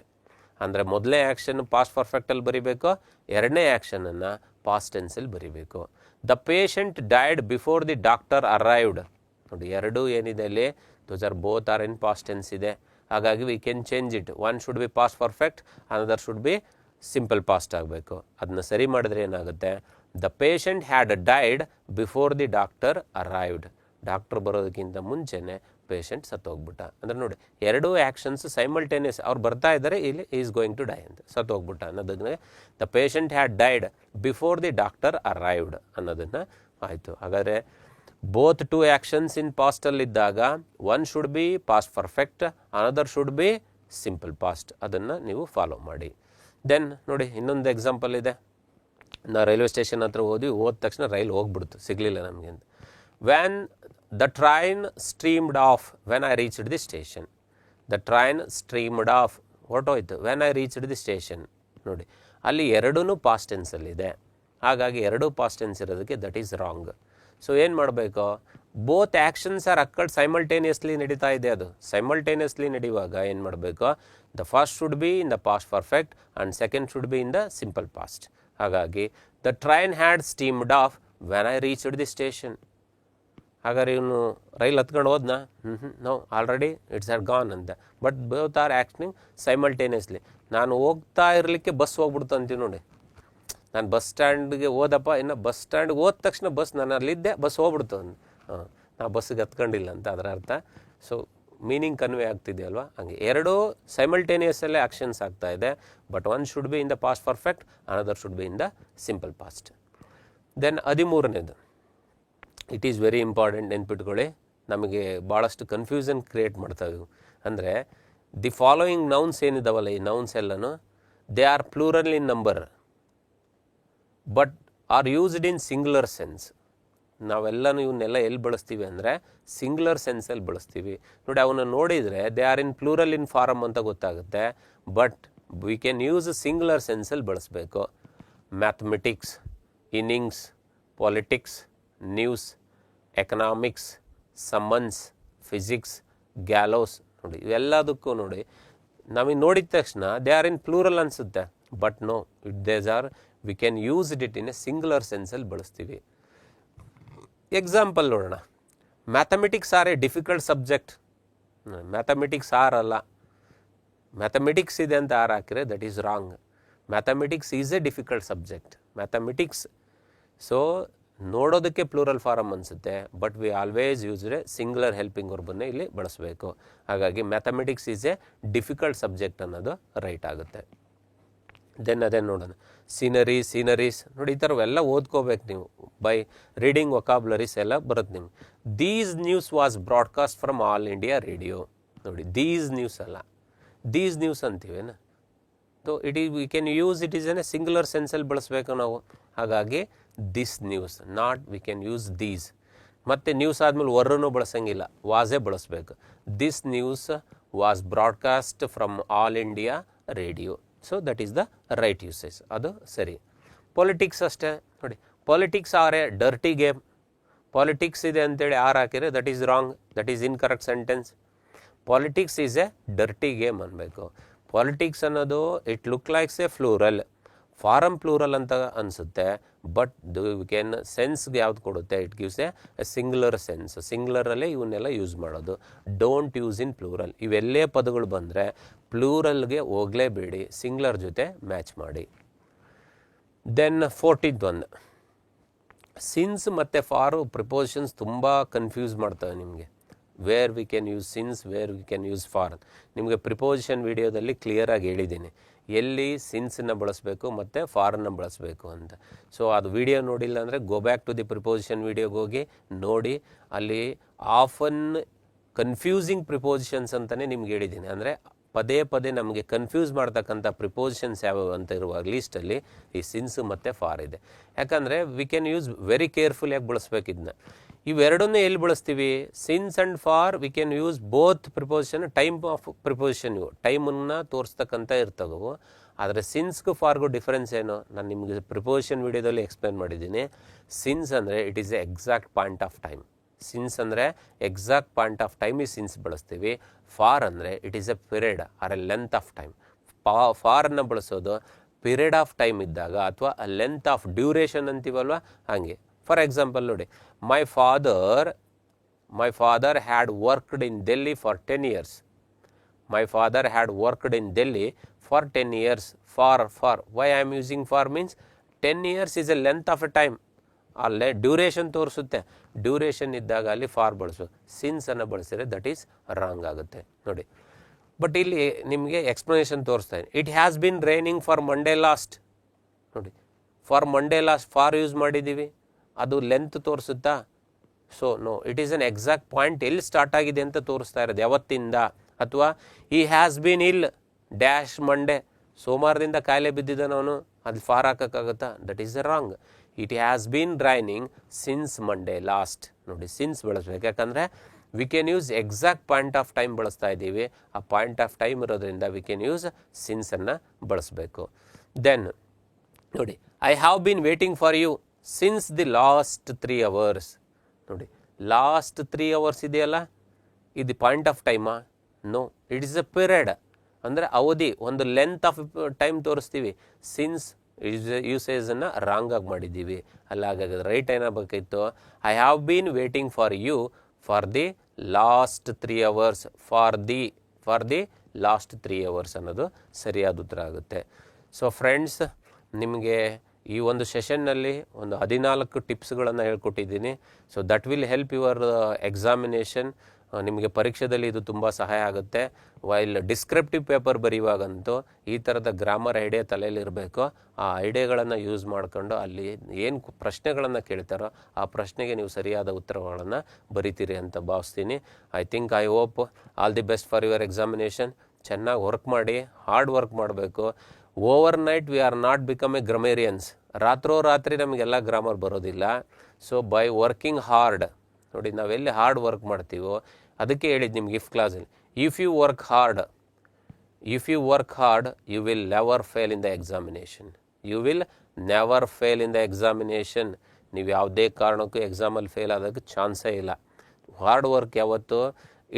ಅಂದರೆ ಮೊದಲನೇ action past ಪರ್ಫೆಕ್ಟಲ್ಲಿ ಬರೀಬೇಕು, ಎರಡನೇ ಆ್ಯಕ್ಷನನ್ನು ಪಾಸ್ಟ್ ಟೆನ್ಸಲ್ಲಿ ಬರೀಬೇಕು. The patient died before the doctor arrived. ನೋಡಿ, ಎರಡೂ ಏನಿದೆ ಅಲ್ಲಿ, those are both are in past tense ಇದೆ. ಹಾಗಾಗಿ we can change it. One should be past perfect, another should be simple past ಆಗಬೇಕು. ಅದನ್ನ ಸರಿ ಮಾಡಿದ್ರೆ ಏನಾಗುತ್ತೆ, the patient had died before the doctor arrived. Doctor ಬರೋದಕ್ಕಿಂತ ಮುಂಚೆನೇ ಪೇಷಂಟ್ ಸತ್ತೋಗ್ಬಿಟ್ಟ. ಅಂದರೆ ನೋಡಿ, ಎರಡೂ ಆ್ಯಕ್ಷನ್ಸ್ ಸೈಮಲ್ಟೇನಿಯಸ್, ಅವ್ರು ಬರ್ತಾ ಇದ್ದಾರೆ, ಇಲ್ಲಿ ಈಸ್ ಗೋಯಿಂಗ್ ಟು ಡೈ ಅಂತ, ಸತ್ತೋಗ್ಬಿಟ್ಟ ಅನ್ನೋದನ್ನ the patient had died before the doctor arrived ಅನ್ನೋದನ್ನು ಆಯಿತು. ಹಾಗಾದರೆ ಬೋತ್ ಟು ಆ್ಯಕ್ಷನ್ಸ್ ಇನ್ ಪಾಸ್ಟಲ್ಲಿದ್ದಾಗ one should be past perfect, another should be simple past. ಅದನ್ನು ನೀವು ಫಾಲೋ ಮಾಡಿ. ದೆನ್ ನೋಡಿ, ಇನ್ನೊಂದು ಎಕ್ಸಾಂಪಲ್ ಇದೆ. ನಾವು ರೈಲ್ವೆ ಸ್ಟೇಷನ್ ಹತ್ರ ಹೋದ್ವಿ, ಹೋದ ತಕ್ಷಣ ರೈಲ್ ಹೋಗ್ಬಿಡ್ತು, ಸಿಗಲಿಲ್ಲ ನಮಗೆ ಅಂತ. When the train streamed off when I reached the station. The train streamed off ಹೊರಟೋಯ್ತು, when I reached the station. ನೋಡಿ, ಅಲ್ಲಿ ಎರಡೂ ಪಾಸ್ಟ್ ಟೆನ್ಸಲ್ಲಿದೆ. ಹಾಗಾಗಿ ಎರಡೂ ಪಾಸ್ಟ್ ಟೆನ್ಸ್ ಇರೋದಕ್ಕೆ ದಟ್ ಈಸ್ ರಾಂಗ್. ಸೊ ಏನು ಮಾಡಬೇಕು, both actions are occurred simultaneously ನಡೀತಾ ಇದೆ. ಅದು ಸೈಮಲ್ಟೇನಿಯಸ್ಲಿ ನಡೆಯುವಾಗ ಏನು ಮಾಡಬೇಕು, the first should be in the past perfect and second should be in the simple past. ಹಾಗಾಗಿ the train had steamed off when I reached the station. ಹಾಗಾದ್ರೆ ಇವನು rail ಹತ್ಕೊಂಡು ಹೋದ್ನಾ, no, already it's had gone ಅಂತ. But both are acting simultaneously. ನಾನು ಹೋಗ್ತಾ ಇರಲಿಕ್ಕೆ bus ಹೋಗ್ಬಿಡ್ತು ಅಂತೀವಿ ನೋಡಿ. ನಾನು ಬಸ್ ಸ್ಟ್ಯಾಂಡ್ಗೆ ಹೋದಪ್ಪ, ಇನ್ನು ಬಸ್ ಸ್ಟ್ಯಾಂಡ್ಗೆ ಹೋದ ತಕ್ಷಣ ಬಸ್, ನಾನು ಅಲ್ಲಿದ್ದೆ, ಬಸ್ ಹೋಗ್ಬಿಡ್ತು ನಾ ಬಸ್ಸಿಗೆ ಹತ್ಕೊಂಡಿಲ್ಲ ಅಂತ ಅದರ ಅರ್ಥ. ಸೊ ಮೀನಿಂಗ್ ಕನ್ವೆ ಆಗ್ತಿದೆಯಲ್ವಾ, ಹಂಗೆ ಎರಡೂ ಸೈಮಲ್ಟೇನಿಯಸ್ಸಲ್ಲೇ ಆ್ಯಕ್ಷನ್ಸ್ ಆಗ್ತಾ ಇದೆ. But one should be in the past perfect, another should be in the simple past. Then 13ನೇದು, ಇಟ್ ಈಸ್ ವೆರಿ ಇಂಪಾರ್ಟೆಂಟ್, ನೆನ್ಪಿಟ್ಕೊಳ್ಳಿ. ನಮಗೆ ಭಾಳಷ್ಟು ಕನ್ಫ್ಯೂಷನ್ ಕ್ರಿಯೇಟ್ ಮಾಡ್ತಾವೆ ಇವು. ಅಂದರೆ ದಿ ಫಾಲೋಯಿಂಗ್ ನೌನ್ಸ್ ಏನಿದಾವಲ್ಲ, ಈ ನೌನ್ಸ್ ಎಲ್ಲನೂ they are plural in number but are used in singular sense. ನಾವೆಲ್ಲನೂ ಇವನ್ನೆಲ್ಲ ಎಲ್ಲಿ ಬಳಸ್ತೀವಿ ಅಂದರೆ ಸಿಂಗ್ಯುಲರ್ ಸೆನ್ಸಲ್ಲಿ ಬಳಸ್ತೀವಿ. ನೋಡಿ, ಅವನ್ನ ನೋಡಿದರೆ they are in plural in form ಅಂತ ಗೊತ್ತಾಗುತ್ತೆ. But we can use singular ಸೆನ್ಸಲ್ಲಿ ಬಳಸಬೇಕು. Mathematics, innings, politics, news, economics, summons, physics, gallows. ನೋಡಿ, ಇವೆಲ್ಲದಕ್ಕೂ ನೋಡಿ, ನಮಗೆ ನೋಡಿದ ತಕ್ಷಣ ದೇ ಆರ್ ಇನ್ ಪ್ಲೂರಲ್ ಅನಿಸುತ್ತೆ. But no, these are we can use it in a singular ಸೆನ್ಸಲ್ಲಿ ಬಳಸ್ತೀವಿ. ಎಕ್ಸಾಂಪಲ್ ನೋಡೋಣ. Mathematics are a difficult subject. Mathematics are ಅಲ್ಲ, ಮ್ಯಾಥಮೆಟಿಕ್ಸ್ ಇದೆ ಅಂತ ಆರ್ ಹಾಕಿದ್ರೆ that is wrong. Mathematics is a difficult subject. Mathematics so ನೋಡೋದಕ್ಕೆ plural form ಅನಿಸುತ್ತೆ, but we always used singular helping ವರ್ಬನ್ನೇ ಇಲ್ಲಿ ಬಳಸಬೇಕು. ಹಾಗಾಗಿ mathematics is a difficult subject ಅನ್ನೋದು ರೈಟ್ ಆಗುತ್ತೆ. ದೆನ್ ಅದೇ ನೋಡೋಣ, ಸೀನರೀಸ್ ನೋಡಿ, ಈ ಥರವೆಲ್ಲ ಓದ್ಕೋಬೇಕು ನೀವು. ಬೈ ರೀಡಿಂಗ್ ವೊಕಾಬ್ಯುಲರೀಸ್ ಎಲ್ಲ ಬರುತ್ತೆ ನಿಮ್ಗೆ. These news was broadcast from all India radio. ನೋಡಿ, ದೀಸ್ ನ್ಯೂಸ್ ಅಲ್ಲ, ದೀಸ್ ನ್ಯೂಸ್ ಅಂತೀವೇನ. So we can use it is an singular ಸೆನ್ಸಲ್ಲಿ ಬಳಸಬೇಕು ನಾವು. ಹಾಗಾಗಿ this news, not we can use these. ಮತ್ತು ನ್ಯೂಸ್ ಆದಮೇಲೆ ವರ್ರನ್ನು ಬಳಸಂಗಿಲ್ಲ, ವಾಸೇ ಬಳಸಬೇಕು. This news was broadcast from all India radio. So that is the right usage, ಅದು ಸರಿ. ಪೊಲಿಟಿಕ್ಸ್ ಅಷ್ಟೇ ನೋಡಿ, politics are a dirty game. Politics ಇದೆ ಅಂತೇಳಿ ಆರ್ ಹಾಕಿದ್ರೆ that is wrong, that is incorrect sentence. Politics is a dirty game ಅನ್ನಬೇಕು. Politics ಅನ್ನೋದು it look likes a plural, form plural ಅಂತ ಅನಿಸುತ್ತೆ, ಬಟ್ ಕ್ಯಾನ್ ಸೆನ್ಸ್ಗೆ ಯಾವ್ದು ಕೊಡುತ್ತೆ, it gives a singular sense. ಸಿಂಗ್ಯುಲರಲ್ಲೇ ಇವನ್ನೆಲ್ಲ ಯೂಸ್ ಮಾಡೋದು. Don't use in plural. ಇವೆಲ್ಲೇ ಪದಗಳು ಬಂದರೆ ಪ್ಲೂರಲ್ಗೆ ಹೋಗಲೇಬೇಡಿ, ಸಿಂಗ್ಯುಲರ್ ಜೊತೆ ಮ್ಯಾಚ್ ಮಾಡಿ. ದೆನ್ 14th ಒಂದು, ಸಿನ್ಸ್ ಮತ್ತು ಫಾರು ಪ್ರಿಪೋಸಿಷನ್ಸ್ ತುಂಬ ಕನ್ಫ್ಯೂಸ್ ಮಾಡ್ತವೆ ನಿಮಗೆ. Wear we can use since, wear we can use for. ನಿಮಗೆ ಪ್ರಿಪೋಸಿಷನ್ ವಿಡಿಯೋದಲ್ಲಿ ಕ್ಲಿಯರಾಗಿ ಹೇಳಿದ್ದೀನಿ ಎಲ್ಲಿ ಸಿನ್ಸನ್ನು ಬಳಸಬೇಕು ಮತ್ತು ಫಾರನ್ನು ಬಳಸಬೇಕು ಅಂತ. ಸೊ ಅದು ವಿಡಿಯೋ ನೋಡಿಲ್ಲ ಅಂದರೆ go back to the preposition ವಿಡಿಯೋಗೆ ಹೋಗಿ ನೋಡಿ. ಅಲ್ಲಿ ಆಫನ್ ಕನ್ಫ್ಯೂಸಿಂಗ್ ಪ್ರಿಪೋಸಿಷನ್ಸ್ ಅಂತಲೇ ನಿಮ್ಗೆ ಹೇಳಿದ್ದೀನಿ. ಅಂದರೆ ಪದೇ ಪದೇ ನಮಗೆ ಕನ್ಫ್ಯೂಸ್ ಮಾಡ್ತಕ್ಕಂಥ ಪ್ರಿಪೋಸಿಷನ್ಸ್ ಯಾವ್ಯಾವ ಅಂತ ಇರುವಾಗ ಲೀಸ್ಟಲ್ಲಿ ಈ ಸಿನ್ಸು ಮತ್ತು ಫಾರ್ ಇದೆ. ಯಾಕಂದರೆ ವಿ ಕ್ಯಾನ್ ಯೂಸ್ ವೆರಿ ಕೇರ್ಫುಲಿಯಾಗಿ ಬಳಸ್ಬೇಕು ಇದನ್ನ. ಇವೆರಡನ್ನೇ ಎಲ್ಲಿ ಬಳಸ್ತೀವಿ, since and for V can use both preposition. Time of preposition ಇವು ಟೈಮನ್ನು ತೋರಿಸ್ತಕ್ಕಂಥ ಇರ್ತವೆ. ಆದರೆ ಸಿನ್ಸ್ಗೂ ಫಾರ್ಗೂ ಡಿಫ್ರೆನ್ಸ್ ಏನು ನಾನು ನಿಮಗೆ ಪ್ರಿಪೋಸಿಷನ್ ವಿಡಿಯೋದಲ್ಲಿ ಎಕ್ಸ್ಪ್ಲೇನ್ ಮಾಡಿದ್ದೀನಿ. ಸಿನ್ಸ್ ಅಂದರೆ it is a exact point of time. Since ಅಂದರೆ ಎಕ್ಸಾಕ್ಟ್ ಪಾಯಿಂಟ್ ಆಫ್ ಟೈಮಿಗೆ ಸಿನ್ಸ್ ಬಳಸ್ತೀವಿ. ಫಾರ್ ಅಂದರೆ it is a period or a length of time. ಫಾರನ್ನು ಬಳಸೋದು ಪಿರಿಯಡ್ ಆಫ್ ಟೈಮ್ ಇದ್ದಾಗ ಅಥವಾ ಲೆಂತ್ ಆಫ್ ಡ್ಯೂರೇಷನ್ ಅಂತೀವಲ್ವ ಹಾಗೆ. ಫಾರ್ ಎಕ್ಸಾಂಪಲ್ ನೋಡಿ, my father had worked in Delhi for 10 years. My father had worked in Delhi for 10 years. For why I am using for means 10 years is A length of A time. ಅಲ್ಲೇ duration ತೋರಿಸುತ್ತೆ. Duration ಇದ್ದಾಗ ಅಲ್ಲಿ for ಬಳಸು. ಸಿನ್ಸನ್ನು ಬಳಸಿದ್ರೆ that is wrong ಆಗುತ್ತೆ ನೋಡಿ. But ಇಲ್ಲಿ ನಿಮಗೆ ಎಕ್ಸ್ಪ್ಲನೇಷನ್ ತೋರಿಸ್ತಾ ಇದೆ. It has been raining for Monday last. ನೋಡಿ, for Monday last for use ಮಾಡಿದ್ದೀವಿ, ಅದು ಲೆಂತ್ ತೋರಿಸುತ್ತಾ? So no, it is an exact point ಎಲ್ಲಿ ಸ್ಟಾರ್ಟ್ ಆಗಿದೆ ಅಂತ ತೋರಿಸ್ತಾ ಇರೋದು, ಯಾವತ್ತಿಂದ. ಅಥವಾ he has been ill dash Monday, ಸೋಮವಾರದಿಂದ ಕಾಯಿಲೆ ಬಿದ್ದಿದ್ದಾನವನು, ಅದು ಫಾರ್ ಹಾಕೋಕ್ಕಾಗುತ್ತಾ? That is a wrong. It has been raining since Monday last. ನೋಡಿ, ಸಿನ್ಸ್ ಬಳಸ್ಬೇಕು. ಯಾಕಂದರೆ we can use exact point of time ಬಳಸ್ತಾ ಇದ್ದೀವಿ. ಆ ಪಾಯಿಂಟ್ ಆಫ್ ಟೈಮ್ ಇರೋದ್ರಿಂದ ವಿ ಕ್ಯಾನ್ ಯೂಸ್ ಸಿನ್ಸನ್ನು ಬಳಸಬೇಕು. ದೆನ್ ನೋಡಿ, I have been waiting for you since the last 3 hours. ನೋಡಿ, ಲಾಸ್ಟ್ 3 hours ಇದೆಯಲ್ಲ, ಇದು ಪಾಯಿಂಟ್ ಆಫ್ ಟೈಮಾ? No, it is a period. ಅಂದರೆ ಅವಧಿ, ಒಂದು ಲೆಂತ್ ಆಫ್ ಟೈಮ್ ತೋರಿಸ್ತೀವಿ. ಸಿನ್ಸ್ ಯೂಸೇಜನ್ನು ರಾಂಗಾಗಿ ಮಾಡಿದ್ದೀವಿ. ಅಲ್ಲ, ಹಾಗಾಗಿ ರೈಟ್ ಏನಾಗಬೇಕಿತ್ತು, I have been waiting for you for the last 3 hours. For the last 3 hours ಅನ್ನೋದು ಸರಿಯಾದ ಉತ್ತರ ಆಗುತ್ತೆ. ಸೊ ಫ್ರೆಂಡ್ಸ್, ನಿಮಗೆ ಈ ಒಂದು ಸೆಷನ್ನಲ್ಲಿ ಒಂದು 14 ಟಿಪ್ಸ್ಗಳನ್ನು ಹೇಳ್ಕೊಟ್ಟಿದ್ದೀನಿ. So that will help your examination. ನಿಮಗೆ ಪರೀಕ್ಷೆಯಲ್ಲಿ ಇದು ತುಂಬ ಸಹಾಯ ಆಗುತ್ತೆ. ವೈಲ್ ಡಿಸ್ಕ್ರಿಪ್ಟಿವ್ ಪೇಪರ್ ಬರೆಯುವಾಗಂತೂ ಈ ಥರದ ಗ್ರಾಮರ್ ಐಡಿಯಾ ತಲೆಯಲ್ಲಿರಬೇಕು. ಆ ಐಡಿಯಾಗಳನ್ನು ಯೂಸ್ ಮಾಡಿಕೊಂಡು ಅಲ್ಲಿ ಏನು ಪ್ರಶ್ನೆಗಳನ್ನು ಕೇಳ್ತಾರೋ ಆ ಪ್ರಶ್ನೆಗೆ ನೀವು ಸರಿಯಾದ ಉತ್ತರಗಳನ್ನು ಬರಿತೀರಿ ಅಂತ ಭಾವಿಸ್ತೀನಿ. I hope all the best for your examination. ಚೆನ್ನಾಗಿ ವರ್ಕ್ ಮಾಡಿ, ಹಾರ್ಡ್ ವರ್ಕ್ ಮಾಡಬೇಕು. Overnight we are not become a grammarians. ರಾತ್ರಿ ನಮಗೆಲ್ಲ ಗ್ರಾಮರ್ ಬರೋದಿಲ್ಲ. ಸೊ ಬೈ ವರ್ಕಿಂಗ್ ಹಾರ್ಡ್, ನೋಡಿ ನಾವೆಲ್ಲಿ ಹಾರ್ಡ್ ವರ್ಕ್ ಮಾಡ್ತೀವೋ ಅದಕ್ಕೆ ಹೇಳಿದ್ದು ನಿಮ್ಗೆ ಇಫ್ ಕ್ಲಾಸಲ್ಲಿ, if you work hard you will never fail in the examination. ನೀವು ಯಾವುದೇ ಕಾರಣಕ್ಕೂ ಎಕ್ಸಾಮಲ್ಲಿ ಫೇಲ್ ಆಗೋಕ್ಕೆ ಚಾನ್ಸೇ ಇಲ್ಲ. ಹಾರ್ಡ್ ವರ್ಕ್ ಯಾವತ್ತು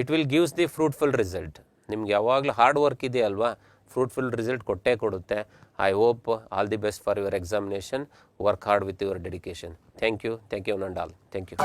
it will gives the fruitful result. ನಿಮ್ಗೆ ಯಾವಾಗಲೂ ಹಾರ್ಡ್ ವರ್ಕ್ ಇದೆಯಲ್ವಾ, ಫ್ರೂಟ್ಫುಲ್ ರಿಸಲ್ಟ್ ಕೊಟ್ಟೇ ಕೊಡುತ್ತೆ. I hope all the best for your examination. Work hard with your dedication. Thank you one and all. Thank you.